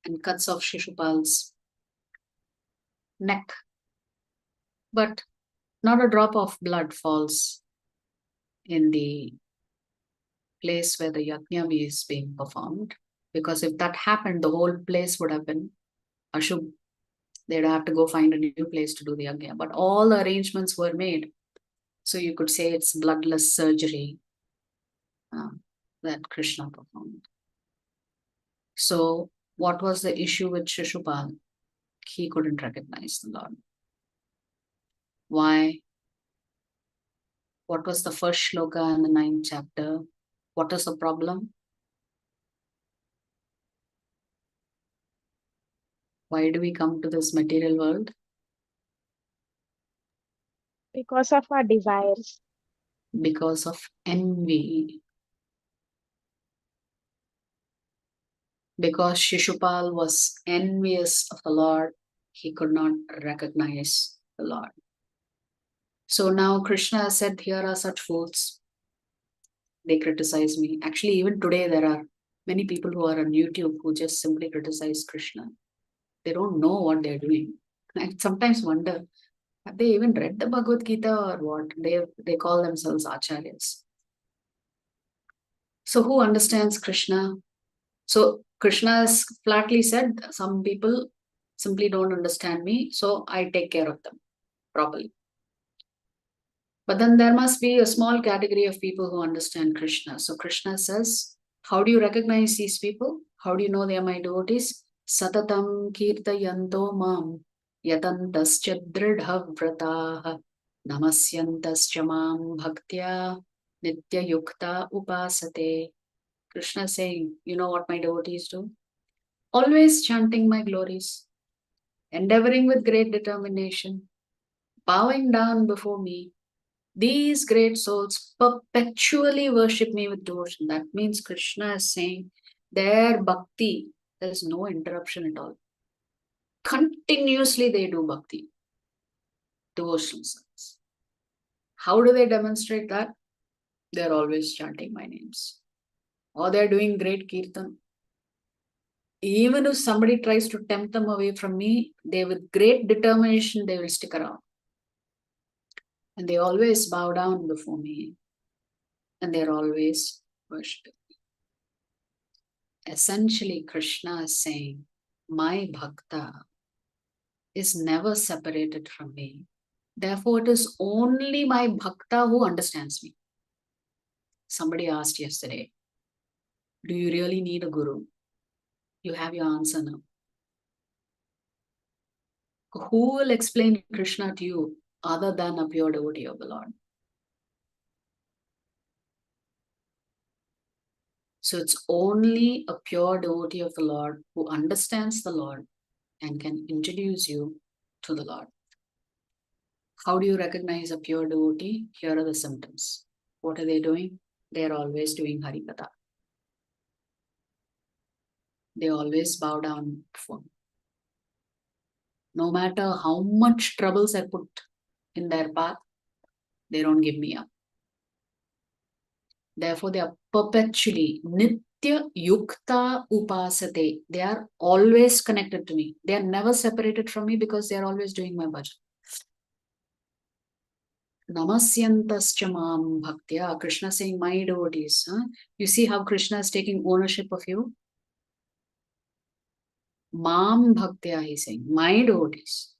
Speaker 1: and cuts off Shishupal's neck. But not a drop of blood falls in the place where the yajna is being performed. Because if that happened, the whole place would have been Ashub. They'd have to go find a new place to do the yajna. But all the arrangements were made. So you could say it's bloodless surgery that Krishna performed. So what was the issue with Shishupal? He couldn't recognize the Lord. Why? What was the first shloka in the 9th chapter? What is the problem? Why do we come to this material world?
Speaker 3: Because of our desires.
Speaker 1: Because of envy. Because Shishupal was envious of the Lord, he could not recognize the Lord. So now Krishna said, here are such fools. They criticize me. Actually, even today, there are many people who are on YouTube who just simply criticize Krishna. They don't know what they're doing. I sometimes wonder, have they even read the Bhagavad Gita or what? They call themselves acharyas. So who understands Krishna? So Krishna has flatly said, some people simply don't understand me, so I take care of them properly. But then there must be a small category of people who understand Krishna. So Krishna says, how do you recognize these people? How do you know they are my devotees? Satatam kirtayanto mam yatantascha dridha vrataha namasyantascha mam bhaktya nitya yukta upasate. Krishna saying, you know what my devotees do? Always chanting my glories, endeavoring with great determination, bowing down before me. These great souls perpetually worship me with devotion. That means Krishna is saying their bhakti, there is no interruption at all. Continuously they do bhakti, devotional service. How do they demonstrate that? They're always chanting my names. Or they're doing great kirtan. Even if somebody tries to tempt them away from me, they with great determination, they will stick around. And they always bow down before me. And they're always worshiping me. Essentially, Krishna is saying, my bhakta is never separated from me. Therefore, it is only my bhakta who understands me. Somebody asked yesterday, do you really need a guru? You have your answer now. Who will explain Krishna to you other than a pure devotee of the Lord? So it's only a pure devotee of the Lord who understands the Lord and can introduce you to the Lord. How do you recognize a pure devotee? Here are the symptoms. What are they doing? They're always doing Harikatha. They always bow down before me. No matter how much troubles I put in their path, they don't give me up. Therefore, they are perpetually nitya yukta upasate. They are always connected to me. They are never separated from me because they are always doing my bhajan. Namasyantascha mam bhaktya. Krishna saying, my devotees. You see how Krishna is taking ownership of you? Mam bhaktya, he's saying, my devotees.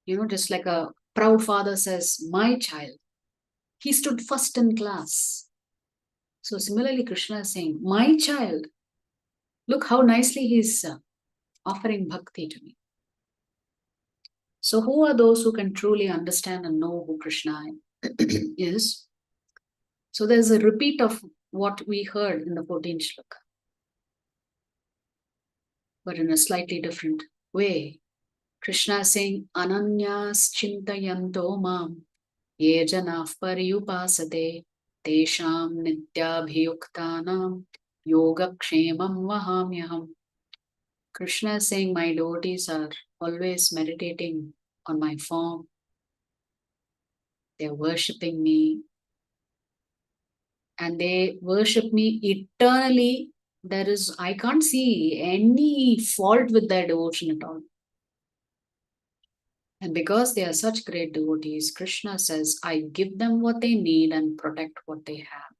Speaker 1: You know, just like a proud father says, my child. He stood first in class. So similarly, Krishna is saying, my child. Look how nicely he's offering bhakti to me. So who are those who can truly understand and know who Krishna is? So there's a repeat of what we heard in the 14th shloka, but in a slightly different way. Krishna is saying, Ananyas chintayanto mam ye janah pariyupasate tesham nityabhiyuktanam yogakshemam vahamyaham. Krishna is saying, my devotees are always meditating on my form. They're worshipping me. And they worship me eternally I can't see any fault with their devotion at all. And because they are such great devotees, Krishna says, I give them what they need and protect what they have.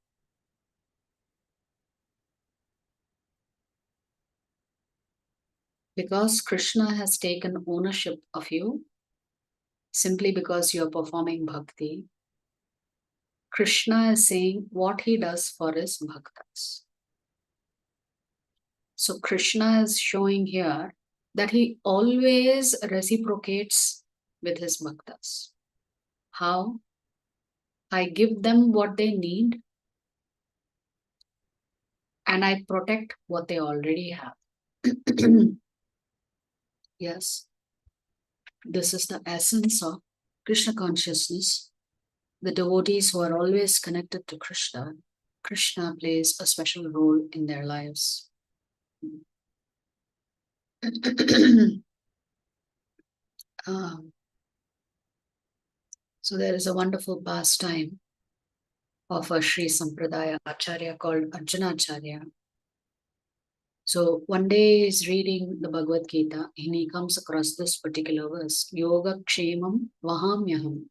Speaker 1: Because Krishna has taken ownership of you, simply because you are performing bhakti, Krishna is saying what he does for his bhaktas. So Krishna is showing here that he always reciprocates with his bhaktas. How? I give them what they need and I protect what they already have. Yes, this is the essence of Krishna consciousness. The devotees who are always connected to Krishna, Krishna plays a special role in their lives. So there is a wonderful pastime of a Sri Sampradaya Acharya called Arjunacharya. So one day he's reading the Bhagavad Gita and he comes across this particular verse, Yoga Kshemam Vahamyaham.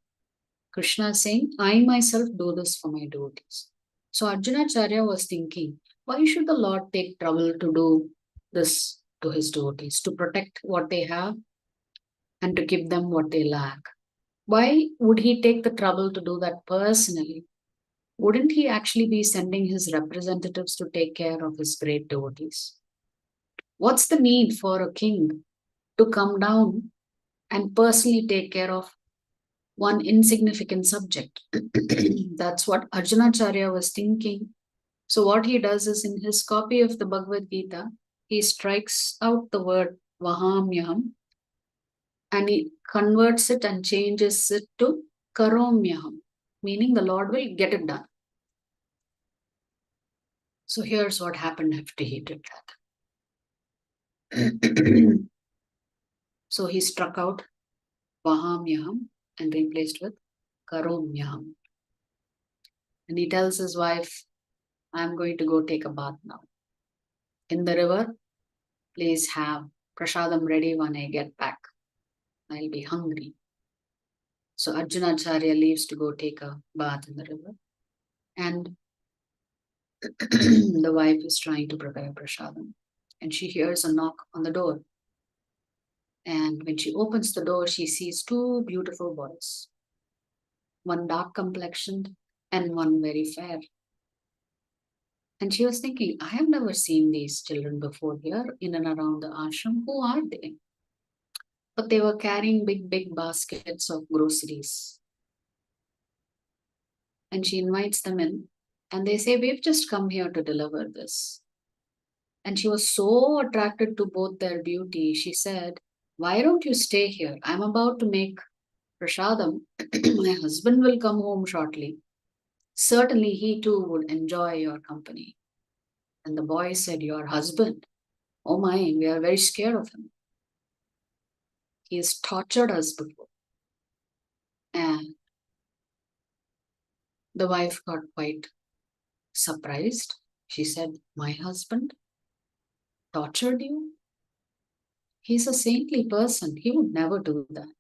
Speaker 1: Krishna is saying, I myself do this for my devotees. So Arjunacharya was thinking, why should the Lord take trouble to do this to his devotees, to protect what they have and to give them what they lack? Why would he take the trouble to do that personally? Wouldn't he actually be sending his representatives to take care of his great devotees? What's the need for a king to come down and personally take care of one insignificant subject? That's what Arjunacharya was thinking. So what he does is, in his copy of the Bhagavad Gita, he strikes out the word Vahamyaham and he converts it and changes it to Karomyaham, meaning the Lord will get it done. So here's what happened after he did that. So he struck out Vahamyaham and replaced with Karomyaham. And he tells his wife, I'm going to go take a bath now. In the river, please have prasadam ready when I get back. I'll be hungry. So Arjunacharya leaves to go take a bath in the river. And the wife is trying to prepare prasadam. And she hears a knock on the door. And when she opens the door, she sees two beautiful boys. One dark complexioned and one very fair. And she was thinking, I have never seen these children before here in and around the ashram. Who are they? But they were carrying big baskets of groceries. And she invites them in. And they say, we've just come here to deliver this. And she was so attracted to both their beauty. She said, why don't you stay here? I'm about to make prasadam. My husband will come home shortly. Certainly he too would enjoy your company. And the boy said, your husband? Oh my, we are very scared of him. He has tortured us before. And the wife got quite surprised. She said, my husband tortured you? He's a saintly person. He would never do that.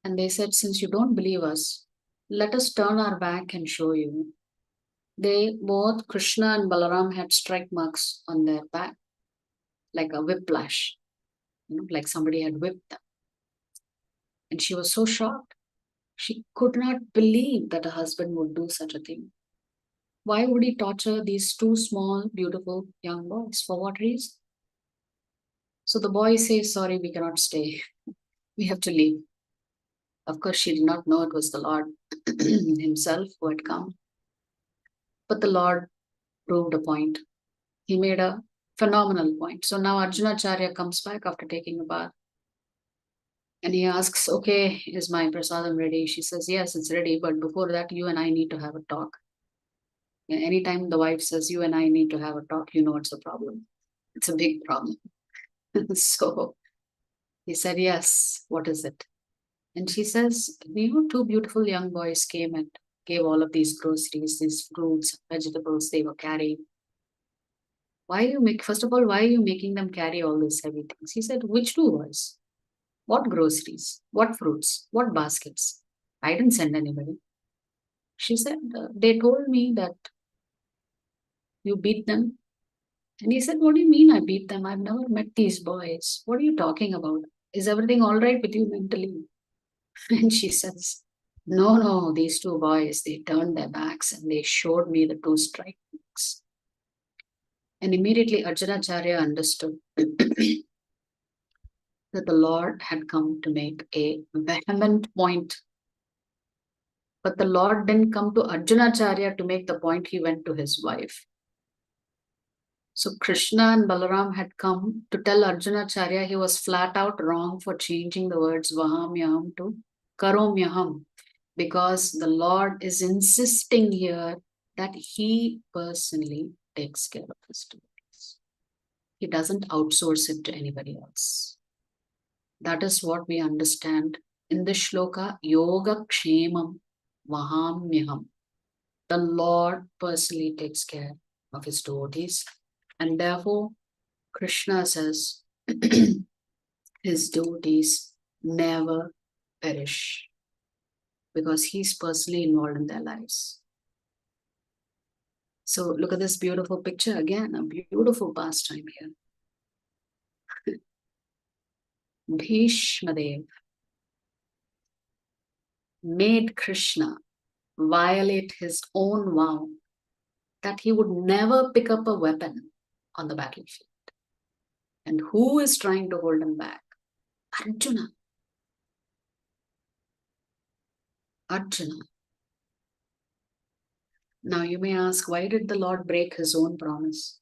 Speaker 1: And they said, since you don't believe us, let us turn our back and show you. They both, Krishna and Balaram, had strike marks on their back, like a whiplash, like somebody had whipped them. And she was so shocked. She could not believe that a husband would do such a thing. Why would he torture these two small, beautiful young boys? For what reason? So the boy says, sorry, we cannot stay. We have to leave. Of course, she did not know it was the Lord himself who had come. But the Lord proved a point. He made a phenomenal point. So now Arjunacharya comes back after taking a bath. And he asks, okay, is my prasadam ready? She says, yes, it's ready. But before that, you and I need to have a talk. And anytime the wife says, you and I need to have a talk, you know it's a problem. It's a big problem. So he said, yes, what is it? And she says, two beautiful young boys came and gave all of these groceries, these fruits, vegetables they were carrying. first of all, why are you making them carry all these heavy things? He said, which two boys? What groceries? What fruits? What baskets? I didn't send anybody. She said, they told me that you beat them. And he said, what do you mean I beat them? I've never met these boys. What are you talking about? Is everything all right with you mentally? And she says, no, these two boys, they turned their backs and they showed me the two strike marks. And immediately Arjunacharya understood that the Lord had come to make a vehement point. But the Lord didn't come to Arjunacharya to make the point, he went to his wife. So Krishna and Balaram had come to tell Arjunacharya he was flat out wrong for changing the words Vahamyaham to Karomyaham, because the Lord is insisting here that he personally takes care of his devotees. He doesn't outsource it to anybody else. That is what we understand in the shloka, Yoga Kshemam Vahamyaham. The Lord personally takes care of his devotees. And therefore, Krishna says his devotees never perish because he's personally involved in their lives. So look at this beautiful picture again, a beautiful pastime here. Bhishmadev made Krishna violate his own vow that he would never pick up a weapon on the battlefield. And who is trying to hold him back? Arjuna. Arjuna. Now you may ask, why did the Lord break his own promise?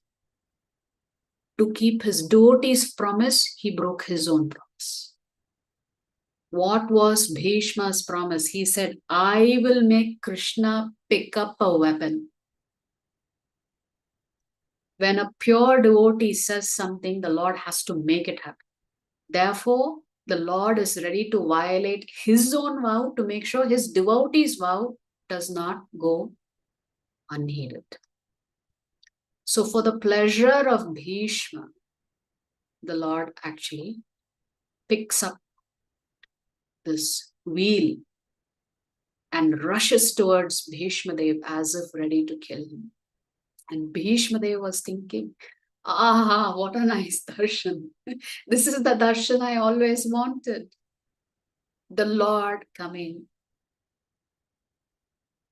Speaker 1: To keep his devotees' promise, he broke his own promise. What was Bhishma's promise? He said, I will make Krishna pick up a weapon. When a pure devotee says something, the Lord has to make it happen. Therefore, the Lord is ready to violate his own vow to make sure his devotee's vow does not go unheeded. So for the pleasure of Bhishma, the Lord actually picks up this wheel and rushes towards Bhishma Dev as if ready to kill him. And Bhishma Dev was thinking, what a nice darshan. This is the darshan I always wanted. The Lord coming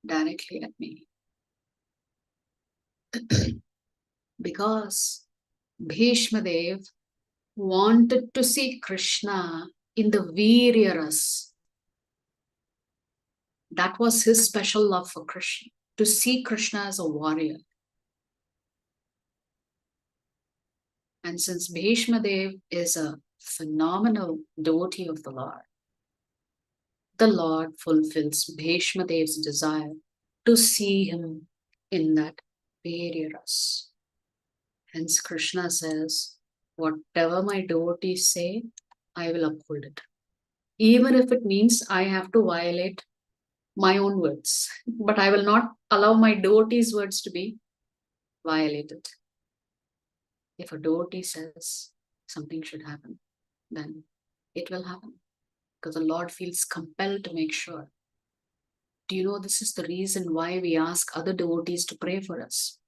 Speaker 1: directly at me. Because Bhishma Dev wanted to see Krishna in the Viryaras. That was his special love for Krishna, to see Krishna as a warrior. And since Bhishma Dev is a phenomenal devotee of the Lord fulfills Bhishma Dev's desire to see him in that Viryaras. Hence Krishna says, whatever my devotees say, I will uphold it. Even if it means I have to violate my own words. But I will not allow my devotees' words to be violated. If a devotee says something should happen, then it will happen. Because the Lord feels compelled to make sure. Do you know this is the reason why we ask other devotees to pray for us?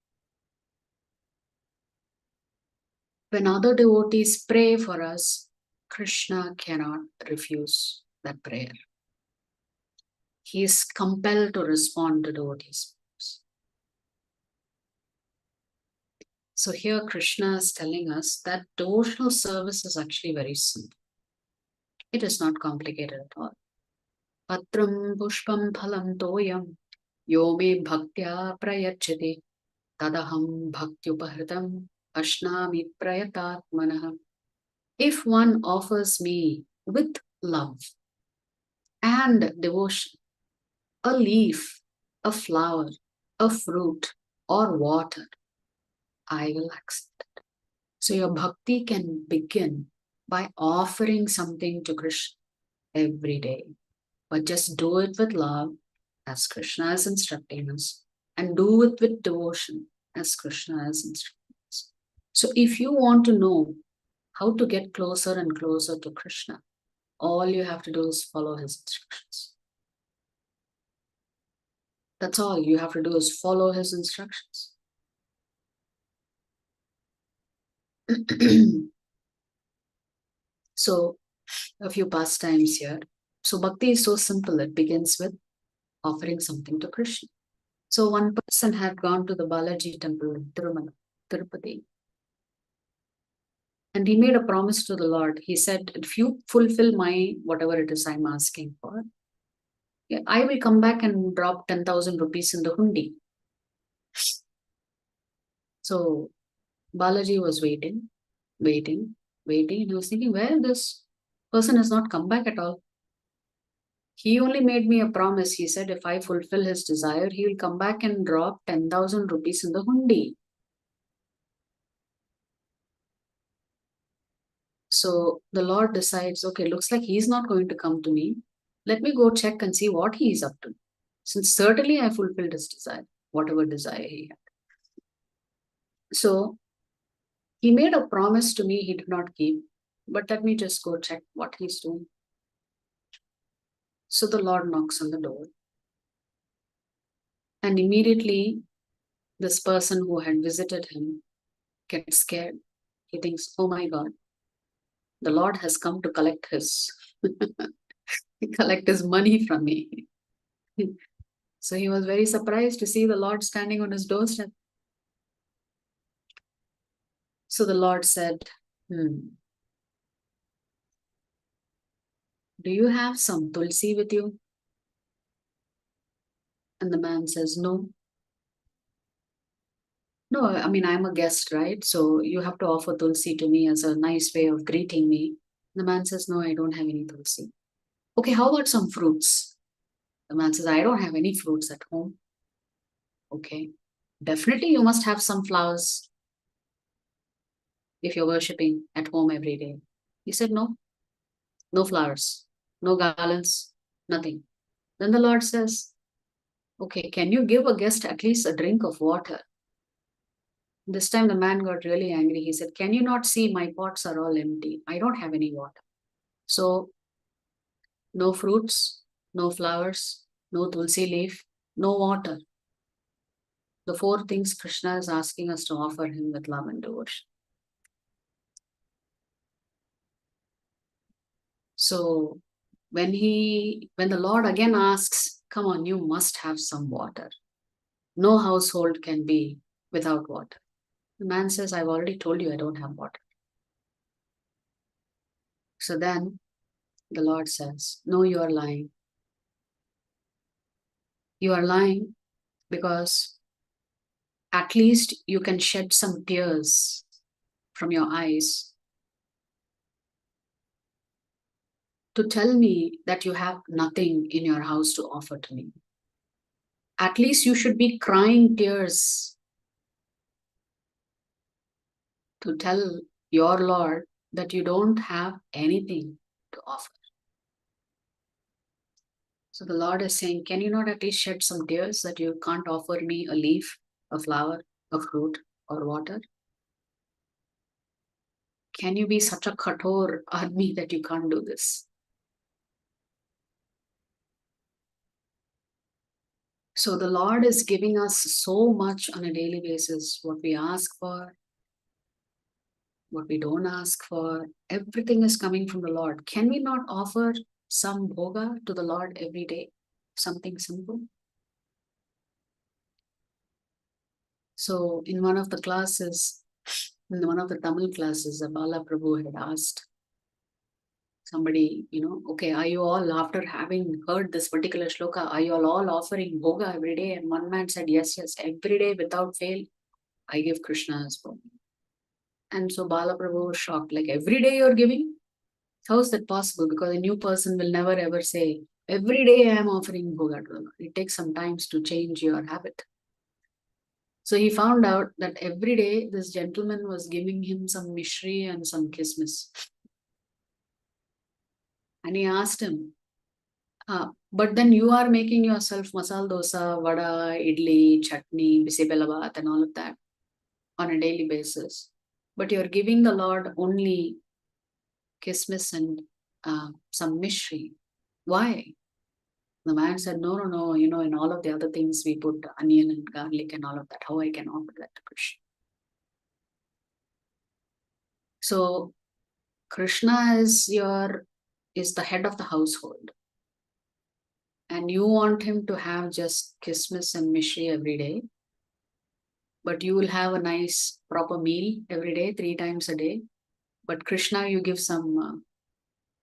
Speaker 1: When other devotees pray for us, Krishna cannot refuse that prayer. He is compelled to respond to devotees' prayers. So here Krishna is telling us that devotional service is actually very simple. It is not complicated at all. Patram pushpam phalam toyam yomi bhaktya prayachati tadaham bhaktyupahritam ashnami prayatatmanah. If one offers me with love and devotion a leaf, a flower, a fruit, or water, I will accept it. So your bhakti can begin by offering something to Krishna every day. But just do it with love, as Krishna is instructing us, and do it with devotion, as Krishna is instructing us. So if you want to know how to get closer and closer to Krishna, all you have to do is follow his instructions. That's all you have to do is follow his instructions. So, a few pastimes here. So, bhakti is so simple. It begins with offering something to Krishna. So, one person had gone to the Balaji temple in Tirupati. And he made a promise to the Lord. He said, if you fulfill my whatever it is I'm asking for, I will come back and drop 10,000 rupees in the hundi. So Balaji was waiting. And he was thinking, well, this person has not come back at all. He only made me a promise. He said, if I fulfill his desire, he will come back and drop 10,000 rupees in the hundi. So the Lord decides, okay, looks like he's not going to come to me. Let me go check and see what he is up to. Since certainly I fulfilled his desire, whatever desire he had. So he made a promise to me he did not keep, but let me just go check what he's doing. So the Lord knocks on the door. And immediately this person who had visited him gets scared. He thinks, oh my God, the Lord has come to collect his money from me. So he was very surprised to see the Lord standing on his doorstep. So the Lord said, do you have some tulsi with you? And the man says, no. No, I mean, I'm a guest, right? So you have to offer tulsi to me as a nice way of greeting me. The man says, no, I don't have any tulsi. Okay, how about some fruits? The man says, I don't have any fruits at home. Okay, definitely you must have some flowers if you're worshipping at home every day. He said, no flowers, no garlands, nothing. Then the Lord says, okay, can you give a guest at least a drink of water? This time the man got really angry. He said, can you not see my pots are all empty? I don't have any water. So no fruits, no flowers, no tulsi leaf, no water. The four things Krishna is asking us to offer him with love and devotion. So when the Lord again asks, come on, you must have some water. No household can be without water. The man says, I've already told you I don't have water. So then the Lord says, no, you are lying. You are lying because at least you can shed some tears from your eyes to tell me that you have nothing in your house to offer to me. At least you should be crying tears to tell your Lord that you don't have anything to offer. So the Lord is saying, can you not at least shed some tears that you can't offer me a leaf, a flower, a fruit, or water? Can you be such a kathor admi that you can't do this? So the Lord is giving us so much on a daily basis, what we ask for, what we don't ask for, everything is coming from the Lord. Can we not offer some bhoga to the Lord every day? Something simple. So in one of the classes, in one of the Tamil classes, Bala Prabhu had asked somebody, okay, are you all, after having heard this particular shloka, are you all offering bhoga every day? And one man said, yes, every day without fail, I give Krishna's bhoga. And so Bala Prabhu was shocked, like every day you're giving? How is that possible? Because a new person will never ever say, every day I am offering bhoga to the Lord. It takes some time to change your habit. So he found out that every day this gentleman was giving him some mishri and some kismis. And he asked him, but then you are making yourself masala dosa, vada, idli, chutney, bisibelabat and all of that on a daily basis. but you're giving the Lord only kismis and some mishri. Why? The man said, no, in all of the other things we put onion and garlic and all of that. How I can offer that to Krishna? So Krishna is the head of the household. And you want him to have just kismis and mishri every day. But you will have a nice proper meal every day, 3 times a day. But Krishna, you give some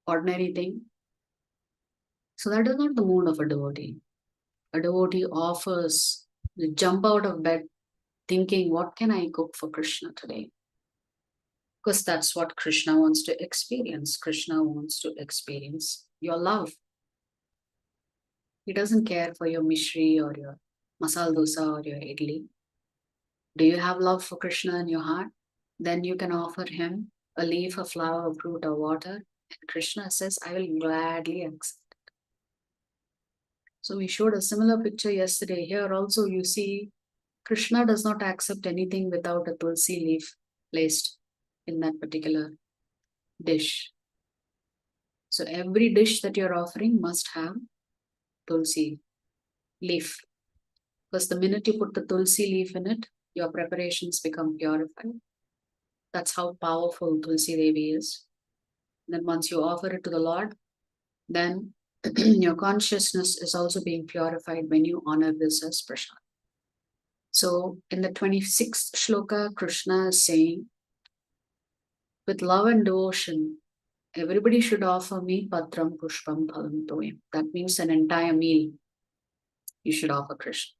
Speaker 1: ordinary thing. So that is not the mood of a devotee. A devotee offers to jump out of bed thinking, what can I cook for Krishna today? Because that's what Krishna wants to experience. Krishna wants to experience your love. He doesn't care for your mishri or your masala dosa or your idli. Do you have love for Krishna in your heart? Then you can offer him a leaf, a flower, a fruit, or water. And Krishna says, I will gladly accept it. So we showed a similar picture yesterday. Here also you see Krishna does not accept anything without a tulsi leaf placed in that particular dish. So every dish that you're offering must have tulsi leaf. Because the minute you put the tulsi leaf in it, your preparations become purified. That's how powerful Tulsi Devi is. Then once you offer it to the Lord, then your consciousness is also being purified when you honor this as prasad. So in the 26th shloka, Krishna is saying, with love and devotion, everybody should offer me patram pushpam phalam toyam. That means an entire meal you should offer Krishna.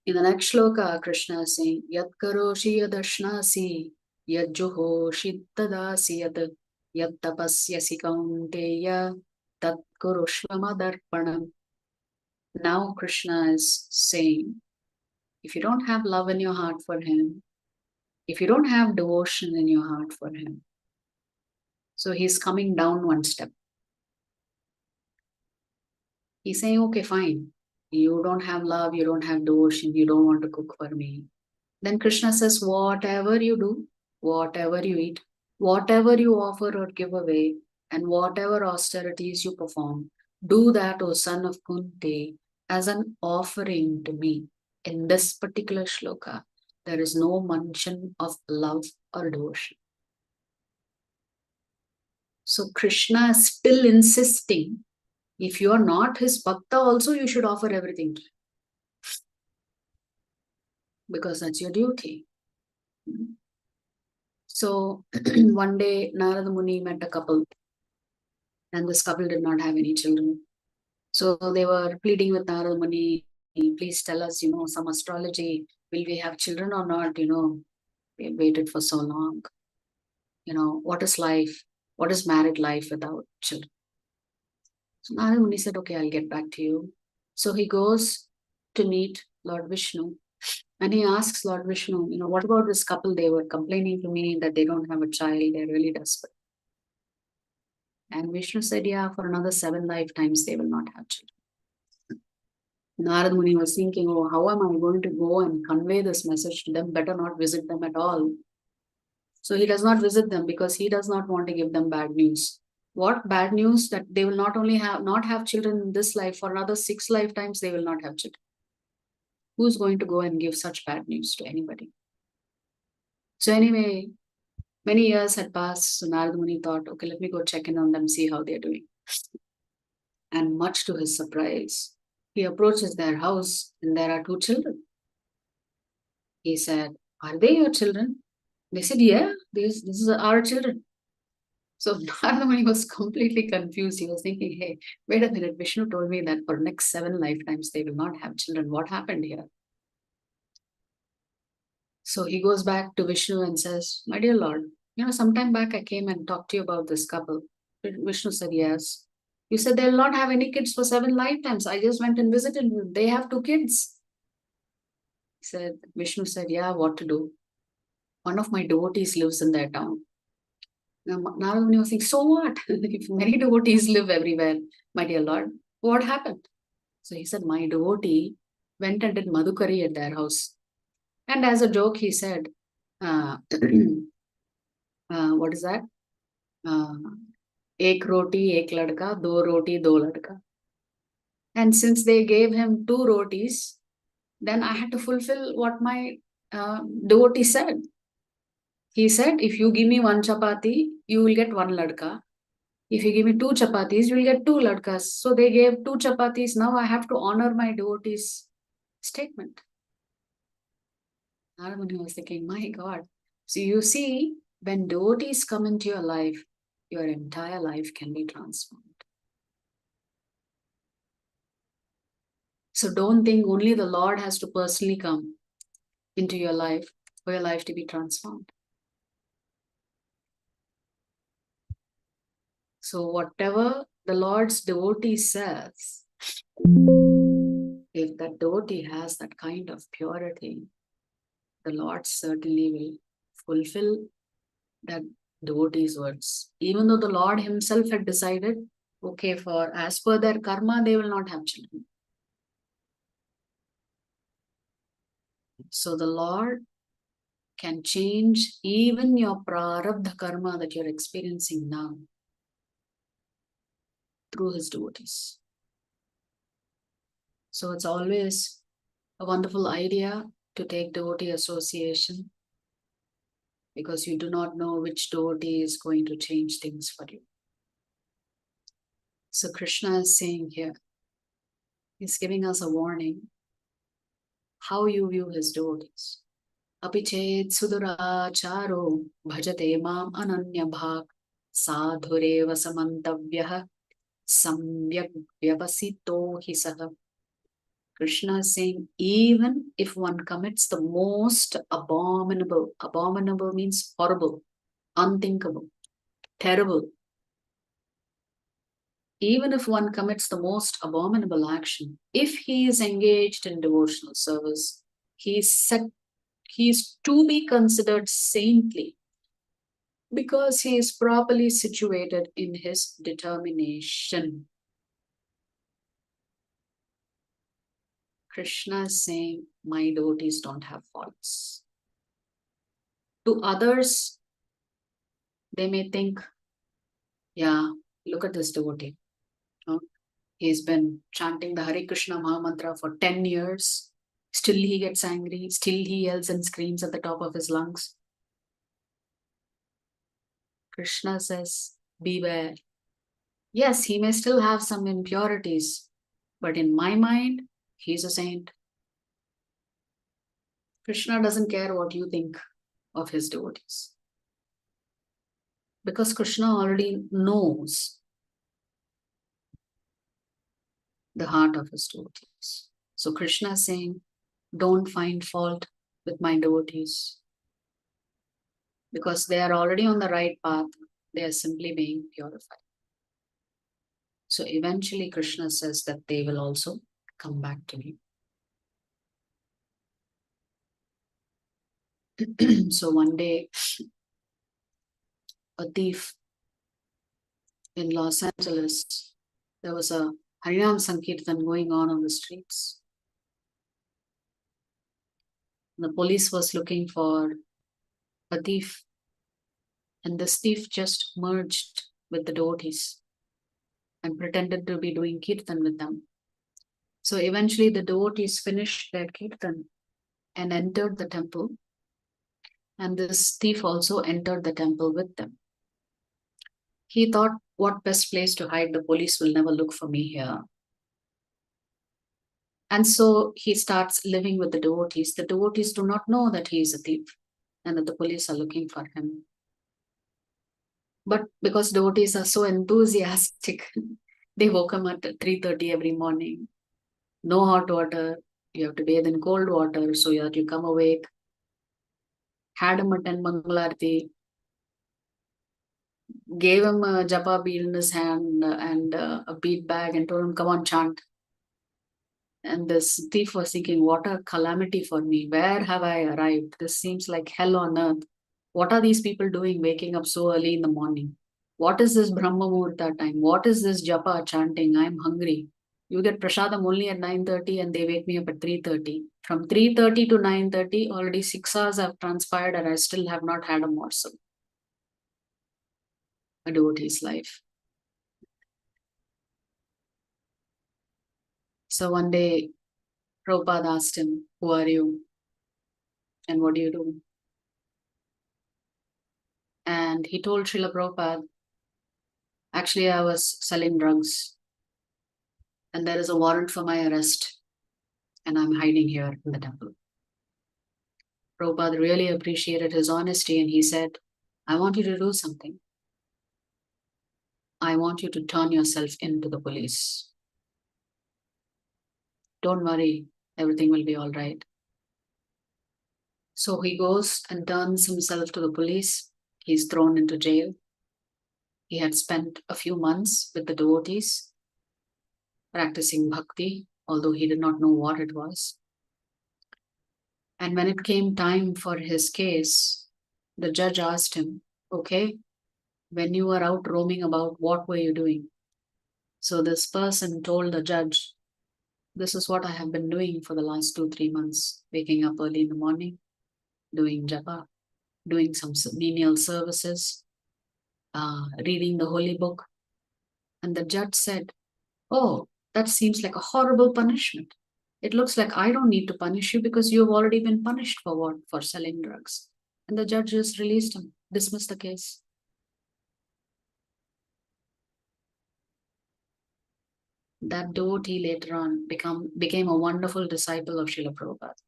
Speaker 1: In the next shloka, Krishna is saying, Yat karoshi yadashnasi, yad juhoshi tadasi yat tapasyasi kaunteya, tat kurushvamadarpanam. Now Krishna is saying, if you don't have love in your heart for him, if you don't have devotion in your heart for him, so he's coming down one step. He's saying, okay, fine. You don't have love, you don't have devotion, you don't want to cook for me. Then Krishna says, whatever you do, whatever you eat, whatever you offer or give away, and whatever austerities you perform, do that, O son of Kunti, as an offering to me. In this particular shloka, there is no mention of love or devotion. So Krishna is still insisting, if you are not his bhakta also, you should offer everything to him. Because that's your duty. So one day Narada Muni met a couple, and this couple did not have any children. So they were pleading with Narada Muni, please tell us, some astrology, will we have children or not? We waited for so long. What is life? What is married life without children? So Narada Muni said, okay, I'll get back to you. So he goes to meet Lord Vishnu. And he asks Lord Vishnu, what about this couple? They were complaining to me that they don't have a child. They're really desperate. And Vishnu said, yeah, for another 7 lifetimes, they will not have children. Narada Muni was thinking, oh, how am I going to go and convey this message to them? Better not visit them at all. So he does not visit them because he does not want to give them bad news. What bad news? That they will not only not have children in this life, for another 6 lifetimes, they will not have children. Who's going to go and give such bad news to anybody? So anyway, many years had passed. So Narada Muni thought, okay, let me go check in on them, see how they're doing. And much to his surprise, he approaches their house and there are 2 children. He said, are they your children? They said, yeah, this is our children. So Narada Muni was completely confused. He was thinking, hey, wait a minute, Vishnu told me that for next 7 lifetimes, they will not have children. What happened here? So he goes back to Vishnu and says, my dear Lord, sometime back I came and talked to you about this couple. Vishnu said, yes. You said they'll not have any kids for 7 lifetimes. I just went and visited them. They have 2 kids. Vishnu said, yeah, what to do? One of my devotees lives in their town. Now, Narada Muni was thinking, so what? If many devotees live everywhere, my dear Lord, what happened? So he said, my devotee went and did madhukari at their house. And as a joke, he said, what is that? Ek roti, ek ladka, do roti, do ladka. And since they gave him 2 rotis, then I had to fulfill what my devotee said. He said, if you give me 1 chapati, you will get 1 ladka. If you give me 2 chapatis, you will get 2 ladkas. So they gave 2 chapatis. Now I have to honor my devotee's statement. Narada was thinking, my God. So you see, when devotees come into your life, your entire life can be transformed. So don't think only the Lord has to personally come into your life for your life to be transformed. So whatever the Lord's devotee says, if that devotee has that kind of purity, the Lord certainly will fulfill that devotee's words. Even though the Lord himself had decided, okay, for as per their karma, they will not have children. So the Lord can change even your prarabdha karma that you're experiencing now through his devotees. So it's always a wonderful idea to take devotee association, because you do not know which devotee is going to change things for you. So Krishna is saying here, he's giving us a warning, how you view his devotees. Apichet suduracharo bhajate mam ananya bhak sadhureva samantavyah samyak vyavasito hi saha. Krishna is saying, even if one commits the most abominable means horrible, unthinkable, terrible. Even if one commits the most abominable action, if he is engaged in devotional service, he is to be considered saintly, because he is properly situated in his determination. Krishna is saying, my devotees don't have faults. To others, they may think, yeah, look at this devotee. He's been chanting the Hare Krishna Mahamantra for 10 years. Still he gets angry. Still he yells and screams at the top of his lungs. Krishna says, beware. Yes, he may still have some impurities, but in my mind, he's a saint. Krishna doesn't care what you think of his devotees, because Krishna already knows the heart of his devotees. So Krishna is saying, don't find fault with my devotees, because they are already on the right path. They are simply being purified. So eventually Krishna says that they will also come back to me. So one day, a thief in Los Angeles, there was a Harinam Sankirtan going on the streets. The police was looking for a thief, and this thief just merged with the devotees and pretended to be doing kirtan with them. So eventually the devotees finished their kirtan and entered the temple, and this thief also entered the temple with them. He thought, what best place to hide? The police will never look for me here. And so he starts living with the devotees. The devotees do not know that he is a thief and that the police are looking for him. But because devotees are so enthusiastic, they woke him at 3:30 every morning. No hot water. You have to bathe in cold water so that you come awake. Had him attend Mangala Arathi. Gave him a japa bead in his hand and a bead bag and told him, come on, chant. And this thief was thinking, what a calamity for me. Where have I arrived? This seems like hell on earth. What are these people doing waking up so early in the morning? What is this Brahma Muhurta time? What is this japa chanting? I'm hungry. You get prasadam only at 9:30 and they wake me up at 3:30. From 3:30 to 9:30, already 6 hours have transpired and I still have not had a morsel. A devotee's life. So one day, Prabhupada asked him, "Who are you? And what do you do?" And he told Srila Prabhupada, "Actually, I was selling drugs. And there is a warrant for my arrest. And I'm hiding here in the temple." Prabhupada really appreciated his honesty and he said, "I want you to do something. I want you to turn yourself into the police. Don't worry, everything will be all right." So he goes and turns himself to the police. He's thrown into jail. He had spent a few months with the devotees, practicing bhakti, although he did not know what it was. And when it came time for his case, the judge asked him, "Okay, when you were out roaming about, what were you doing?" So this person told the judge, "This is what I have been doing for the last 2-3 months, waking up early in the morning, doing japa, doing some menial services, reading the holy book." And the judge said, "Oh, that seems like a horrible punishment. It looks like I don't need to punish you because you've already been punished for what? For selling drugs." And the judge just released him, dismissed the case. That devotee later on became a wonderful disciple of Srila Prabhupada.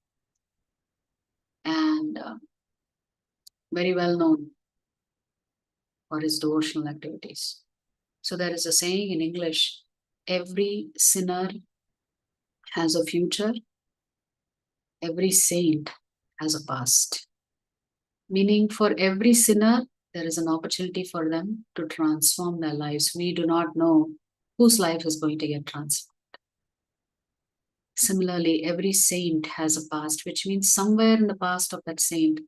Speaker 1: And very well known for his devotional activities. So there is a saying in English, every sinner has a future, every saint has a past. Meaning for every sinner, there is an opportunity for them to transform their lives. We do not know whose life is going to get transformed. Similarly, every saint has a past, which means somewhere in the past of that saint,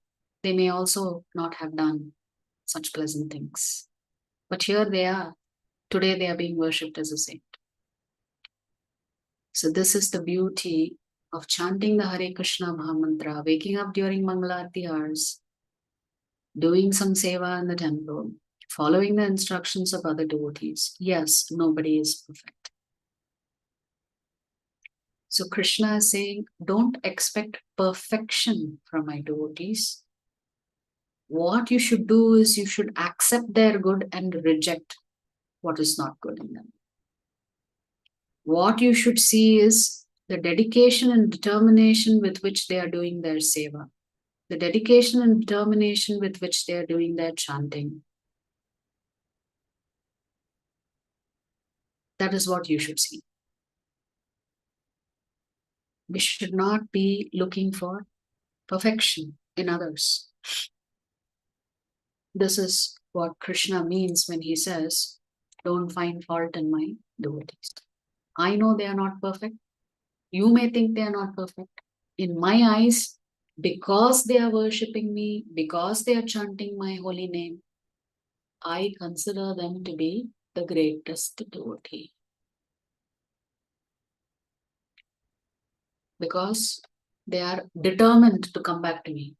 Speaker 1: they may also not have done such pleasant things. But here they are. Today they are being worshipped as a saint. So this is the beauty of chanting the Hare Krishna Mahamantra, waking up during Mangala Arathi hours, doing some seva in the temple, following the instructions of other devotees. Yes, nobody is perfect. So Krishna is saying, don't expect perfection from my devotees. What you should do is you should accept their good and reject what is not good in them. What you should see is the dedication and determination with which they are doing their seva, the dedication and determination with which they are doing their chanting. That is what you should see. We should not be looking for perfection in others. This is what Krishna means when he says, don't find fault in my devotees. I know they are not perfect. You may think they are not perfect. In my eyes, because they are worshipping me, because they are chanting my holy name, I consider them to be the greatest devotee. Because they are determined to come back to me.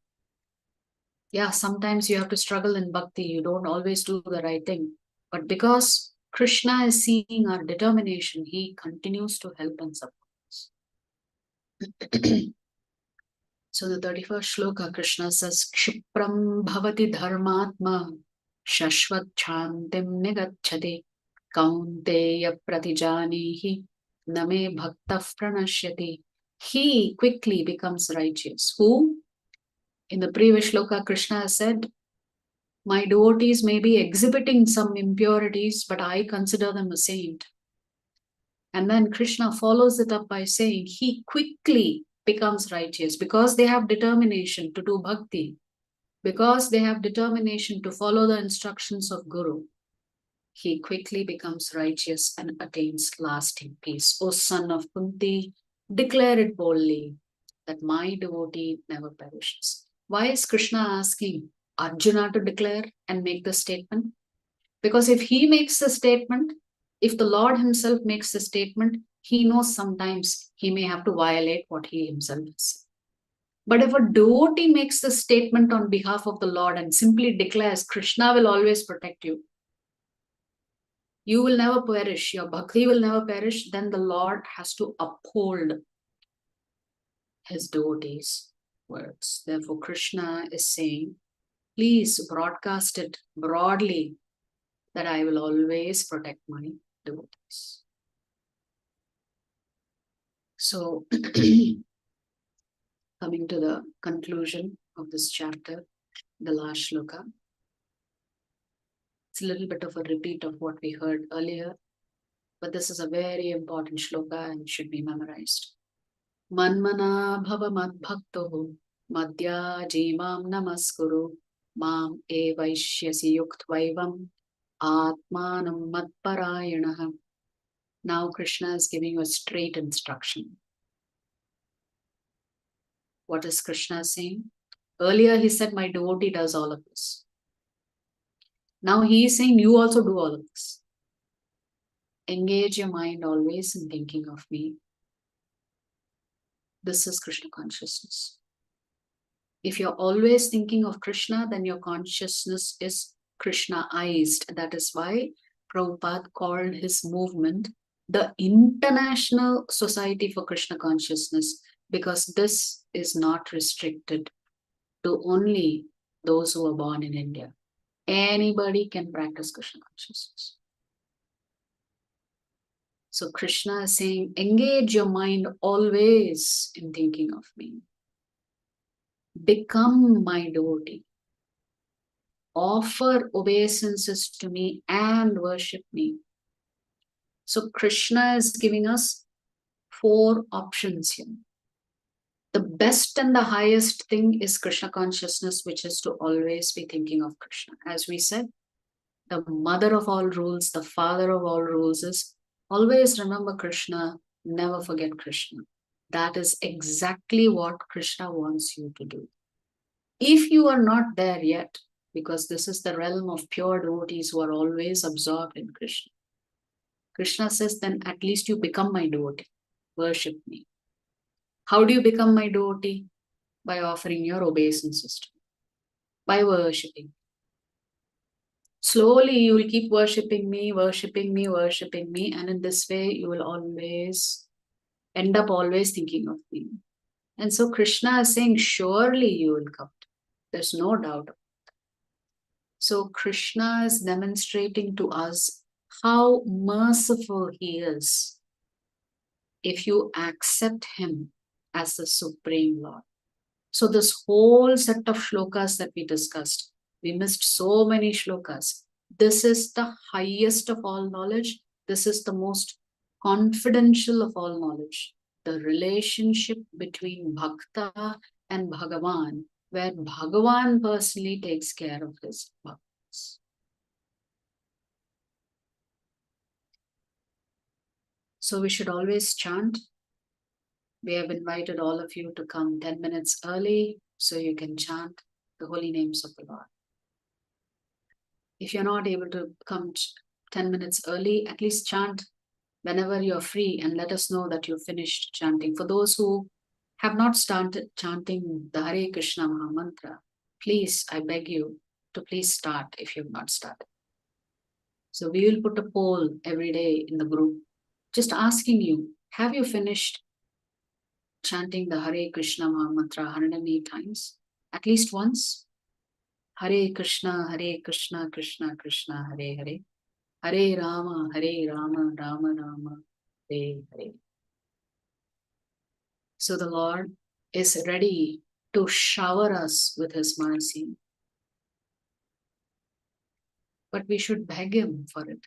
Speaker 1: Yeah, sometimes you have to struggle in bhakti. You don't always do the right thing. But because Krishna is seeing our determination, he continues to help and support us. So the 31st shloka, Krishna says, Kshipram bhavati dharmatma shashvat chantim nigacchati kaunteya pratijanihi name bhakta pranashyati. He quickly becomes righteous. Who? In the previous shloka, Krishna said, my devotees may be exhibiting some impurities, but I consider them a saint. And then Krishna follows it up by saying, he quickly becomes righteous because they have determination to do bhakti, because they have determination to follow the instructions of Guru. He quickly becomes righteous and attains lasting peace. O son of Kunti, declare it boldly that my devotee never perishes. Why is Krishna asking Arjuna to declare and make the statement? Because if he makes the statement, if the Lord himself makes the statement, he knows sometimes He may have to violate what he himself has. But if a devotee makes the statement on behalf of the Lord and simply declares, Krishna will always protect you, you will never perish, your bhakti will never perish, then the Lord has to uphold his devotees' words. Therefore, Krishna is saying, please broadcast it broadly that I will always protect my devotees. So, coming to the conclusion of this chapter, the last shloka. It's a little bit of a repeat of what we heard earlier, but this is a very important shloka and should be memorized. Manmana bhava madbhaktohu madhya jimam namaskuru mam evaishyasi yuktvaivam atmanam madparayanaha. Now Krishna is giving you a straight instruction. What is Krishna saying? Earlier he said, my devotee does all of this. Now he is saying, you also do all of this. Engage your mind always in thinking of me. This is Krishna consciousness. If you're always thinking of Krishna, then your consciousness is Krishnaized. That is why Prabhupada called his movement the International Society for Krishna Consciousness, because this is not restricted to only those who are born in India. Anybody can practice Krishna consciousness. So Krishna is saying, engage your mind always in thinking of me. Become my devotee. Offer obeisances to me and worship me. So Krishna is giving us 4 options here. The best and the highest thing is Krishna consciousness, which is to always be thinking of Krishna. As we said, the mother of all rules, the father of all rules is always remember Krishna, never forget Krishna. That is exactly what Krishna wants you to do. If you are not there yet, because this is the realm of pure devotees who are always absorbed in Krishna, Krishna says, then at least you become my devotee. Worship me. How do you become my devotee? By offering your obeisances to me, by worshipping. Slowly you will keep worshipping me, worshipping me, worshipping me, and in this way you will always end up always thinking of me. And so Krishna is saying, surely you will come. There's no doubt. So Krishna is demonstrating to us how merciful he is if you accept him as the Supreme Lord. So this whole set of shlokas that we discussed, we missed so many shlokas. This is the highest of all knowledge. This is the most confidential of all knowledge. The relationship between Bhakta and Bhagavan, where Bhagavan personally takes care of his bhaktas. So we should always chant. We have invited all of you to come 10 minutes early so you can chant the holy names of the Lord. If you're not able to come 10 minutes early, at least chant whenever you're free and let us know that you've finished chanting. For those who have not started chanting the Hare Krishna Mahamantra, please, I beg you to please start if you've not started. So we will put a poll every day in the group, just asking you, have you finished chanting the Hare Krishna Mahamantra 108 times? At least once? Hare Krishna, Krishna Krishna, Hare Hare. Hare Rama, Rama Rama, Hare Hare. So the Lord is ready to shower us with his mercy. But we should beg him for it.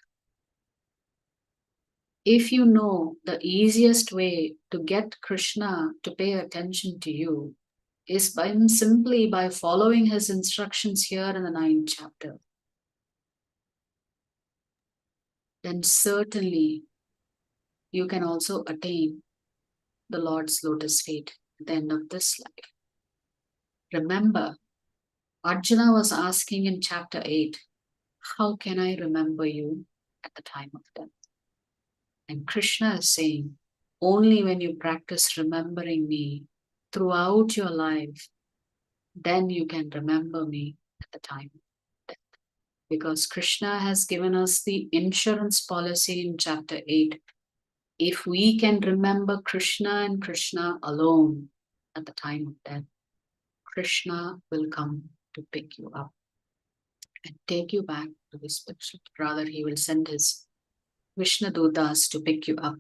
Speaker 1: If you know the easiest way to get Krishna to pay attention to you is simply by following his instructions here in the 9th chapter, then certainly you can also attain the Lord's lotus feet at the end of this life. Remember, Arjuna was asking in chapter 8, how can I remember you at the time of death? And Krishna is saying, only when you practice remembering me throughout your life, then you can remember me at the time of death. Because Krishna has given us the insurance policy in chapter 8. If we can remember Krishna and Krishna alone at the time of death, Krishna will come to pick you up and take you back to the spiritual. Rather, he will send his Vishnu Dutas to pick you up.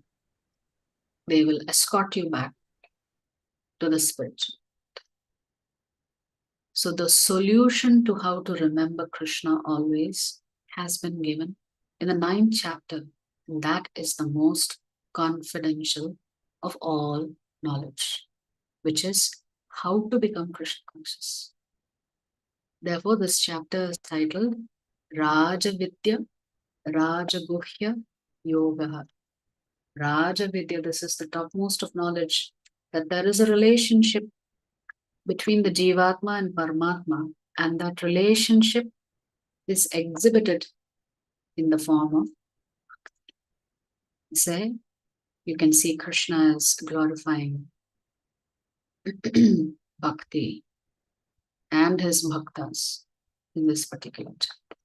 Speaker 1: They will escort you back to the spiritual. So the solution to how to remember Krishna always has been given in the 9th chapter. And that is the most confidential of all knowledge, which is how to become Krishna conscious. Therefore, this chapter is titled Rajavidya, Rajaguhya Yoga. Rajavidya, this is the topmost of knowledge, that there is a relationship between the Jivatma and Paramatma, and that relationship is exhibited in the form of, say, you can see Krishna as glorifying bhakti and his bhaktas in this particular chapter.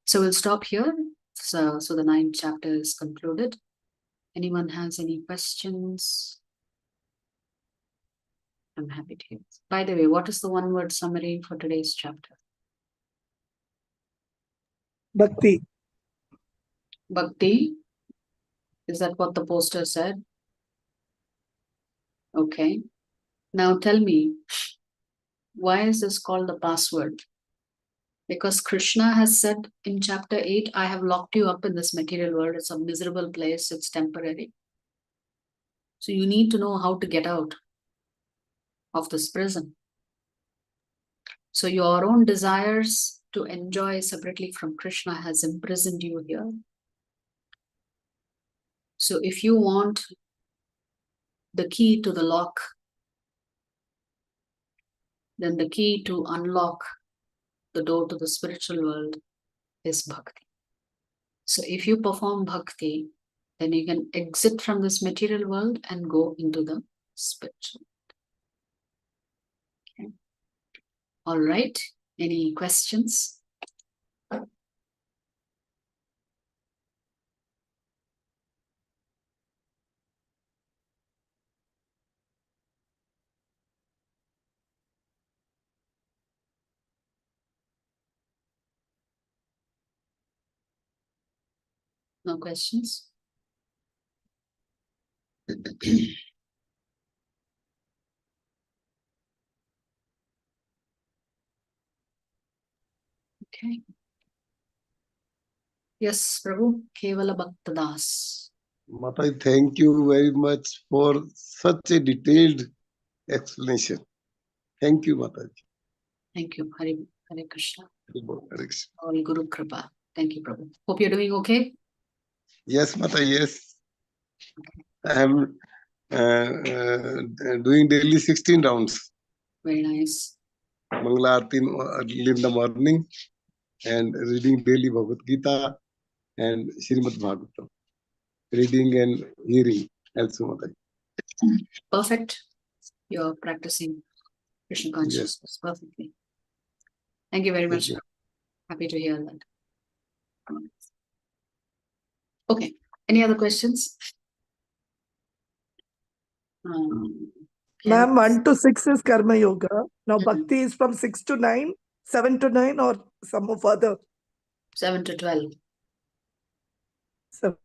Speaker 1: So we'll stop here. So the 9th chapter is concluded. Anyone has any questions? I'm happy to hear. By the way, what is the one-word summary for today's chapter?
Speaker 2: Bhakti.
Speaker 1: Bhakti. Is that what the poster said? Okay. Now tell me, why is this called the password? Because Krishna has said in chapter 8, I have locked you up in this material world. It's a miserable place. It's temporary. So you need to know how to get out of this prison. So your own desires to enjoy separately from Krishna has imprisoned you here. So if you want the key to the lock, then the key to unlock the door to the spiritual world is bhakti. So if you perform bhakti, then you can exit from this material world and go into the spiritual. Okay. All right. Any questions? No questions? Okay. Yes, Prabhu, Kevala Bhaktadas.
Speaker 6: Mataji, thank you very much for such a detailed explanation. Thank you, Mataji.
Speaker 1: Thank you. Hare Krishna.
Speaker 6: Hare Krishna.
Speaker 1: All Guru Kripa. Thank you, Prabhu. Hope you're doing okay.
Speaker 6: Yes, Mataji, yes. I am doing daily 16 rounds.
Speaker 1: Very nice.
Speaker 6: Mangala Arathi early in the morning and reading daily Bhagavad Gita and Srimad Bhagavatam. Reading and hearing also, Mataji.
Speaker 1: Perfect. You're practicing Krishna consciousness perfectly. Thank you very much.
Speaker 6: you.
Speaker 1: Happy to hear that. Okay. Any other questions? Okay.
Speaker 2: Ma'am, 1 to 6 is Karma Yoga. Now,
Speaker 1: Mhm.
Speaker 2: Bhakti is from 6 to 9, 7 to 9, or some further?
Speaker 1: 7 to 12.
Speaker 2: 7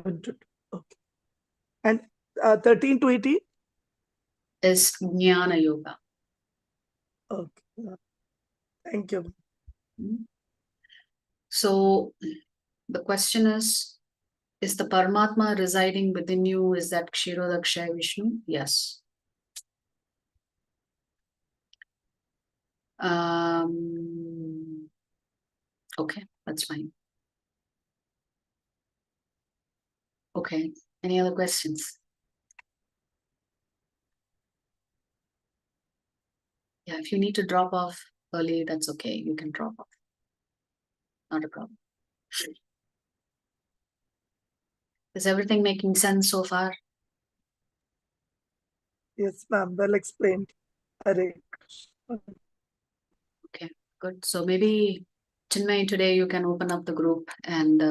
Speaker 2: to 2. Okay. And 13 to 18?
Speaker 1: Is Jnana Yoga.
Speaker 2: Okay. Thank you.
Speaker 1: So the question is the Paramatma residing within you? Is that Kshirodakshaya Vishnu? Yes. Okay, that's fine. Okay, any other questions? Yeah, if you need to drop off early, that's okay. You can drop off. Not a problem. Is everything making sense so far?
Speaker 2: Yes, ma'am. Well explained. Hare Krishna.
Speaker 1: Okay, good. So maybe Chinmay, today you can open up the group and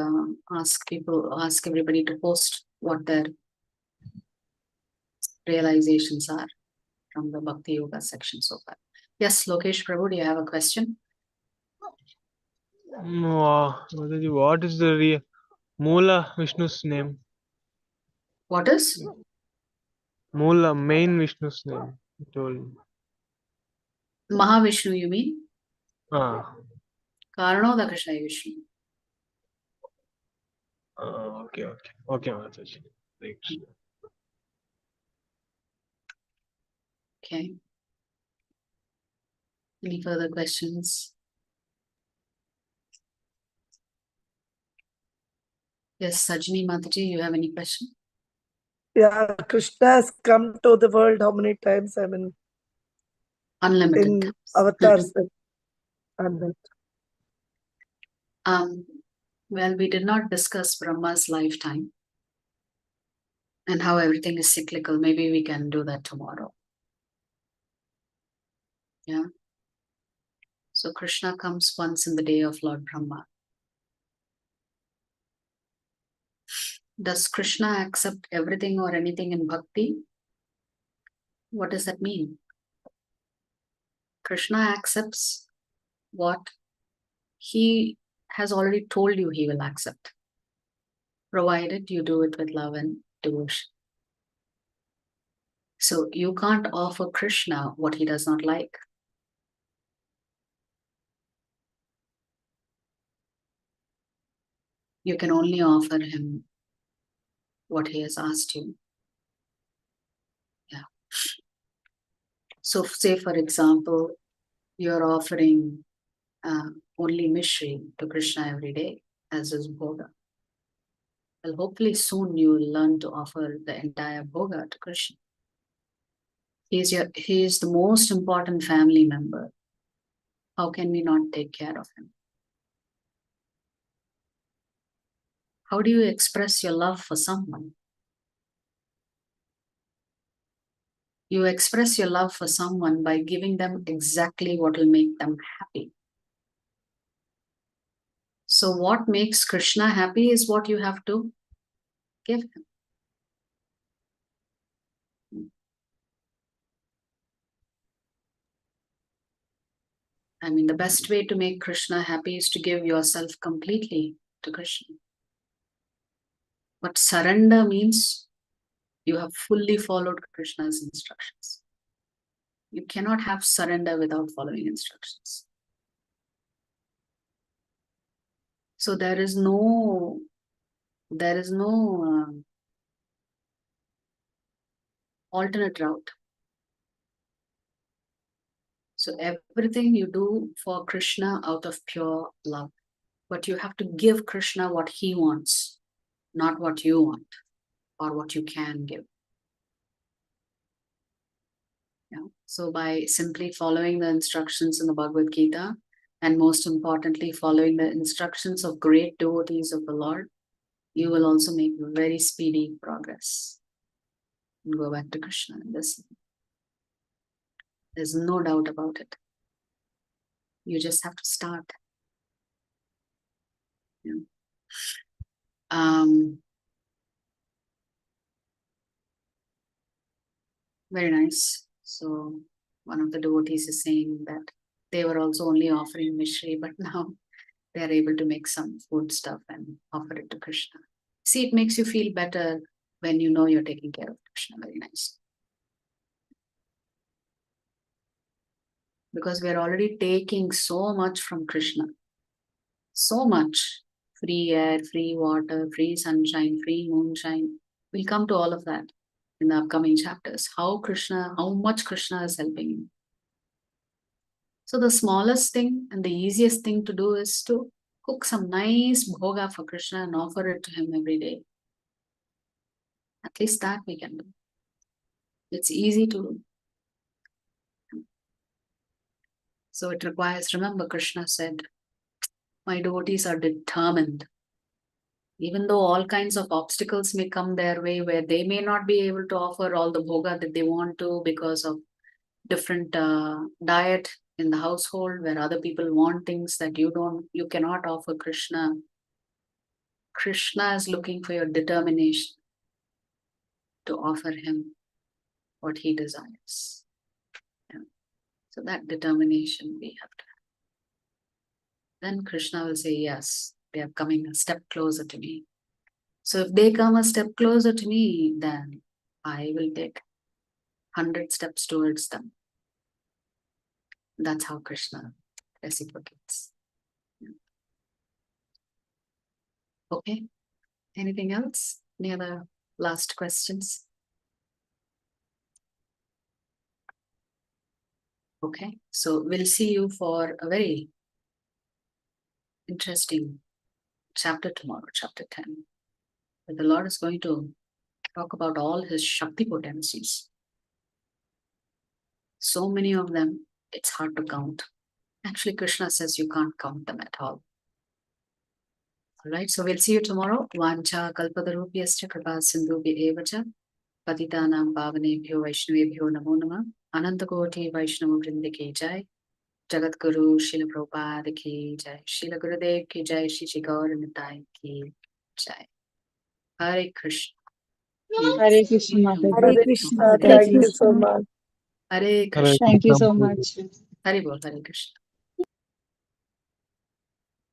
Speaker 1: ask everybody to post what their realizations are from the Bhakti Yoga section so far. Yes, Lokesh Prabhu, do you have a question?
Speaker 7: Mataji, what is the Moola Vishnu's name?
Speaker 1: What is?
Speaker 7: Moola, main Vishnu's name. You told.
Speaker 1: Mahavishnu, you mean?
Speaker 7: Ah,
Speaker 1: Karanodakashayi Vishnu.
Speaker 7: okay. Okay, Mataji. Hare Krishna.
Speaker 1: Okay. Any further questions? Yes, Sajini Mataji, you have any question?
Speaker 2: Yeah, Krishna has come to the world how many times? I mean,
Speaker 1: Unlimited
Speaker 2: in
Speaker 1: times.
Speaker 2: avatars. And then,
Speaker 1: Well, we did not discuss Brahma's lifetime and how everything is cyclical. Maybe we can do that tomorrow. Yeah. So Krishna comes once in the day of Lord Brahma. Does Krishna accept everything or anything in bhakti? What does that mean? Krishna accepts what he has already told you he will accept, provided you do it with love and devotion. So you can't offer Krishna what he does not like. You can only offer him what he has asked you. Yeah. So say, for example, you're offering only Mishri to Krishna every day as his bhoga. Well, hopefully soon you will learn to offer the entire bhoga to Krishna. He is the most important family member. How can we not take care of him? How do you express your love for someone? You express your love for someone by giving them exactly what will make them happy. So what makes Krishna happy is what you have to give him. I mean, the best way to make Krishna happy is to give yourself completely to Krishna. But surrender means you have fully followed Krishna's instructions. You cannot have surrender without following instructions. So there is no alternate route. So everything you do for Krishna out of pure love. But you have to give Krishna what he wants, not what you want or what you can give. Yeah. So by simply following the instructions in the Bhagavad Gita, and most importantly, following the instructions of great devotees of the Lord, you will also make very speedy progress and go back to Krishna and listen. There's no doubt about it. You just have to start. Yeah. Very nice. So one of the devotees is saying that they were also only offering Mishri, but now they are able to make some food stuff and offer it to Krishna. See, it makes you feel better when you know you're taking care of Krishna. Very nice. Because we're already taking so much from Krishna. So much. Free air, free water, free sunshine, free moonshine. We'll come to all of that in the upcoming chapters. How much Krishna is helping you. So the smallest thing and the easiest thing to do is to cook some nice bhoga for Krishna and offer it to him every day. At least that we can do. It's easy to do. So it requires, remember Krishna said, my devotees are determined. Even though all kinds of obstacles may come their way where they may not be able to offer all the bhoga that they want to because of different diet in the household, where other people want things that you cannot offer Krishna. Krishna is looking for your determination to offer him what he desires. Yeah. So that determination we have to have. Then Krishna will say, yes, they are coming a step closer to me. So if they come a step closer to me, then I will take 100 steps towards them. That's how Krishna reciprocates. Yeah. Okay. Anything else? Any other last questions? Okay. So we'll see you for a very interesting chapter tomorrow, chapter 10. Where the Lord is going to talk about all his Shakti potencies. So many of them, it's hard to count. Actually, Krishna says you can't count them at all. All right, so we'll see you tomorrow. Vancha kalpadarupyascha kripa sindhubhya evacha patitanam pavanebhyo vaishnavebhyo namo namah. Anantakoti Vaishnava Vrinda ki jai. Jagat Guru Srila Prabhupada ki jai. Srila Gurudev ki jai. Shri Gaur Nitai ki jai. Hare Krishna.
Speaker 5: Hare Krishna, Mataji.
Speaker 4: Hare
Speaker 2: Hare
Speaker 4: Krishna.
Speaker 2: Krishna.
Speaker 4: Thank
Speaker 2: Thank you so
Speaker 4: you.
Speaker 2: much.
Speaker 1: Hare
Speaker 7: Hare
Speaker 1: Krishna.
Speaker 5: Thank you
Speaker 7: Krishna,
Speaker 5: so
Speaker 7: Mataji.
Speaker 5: much.
Speaker 1: Hare Bol, Hare Krishna.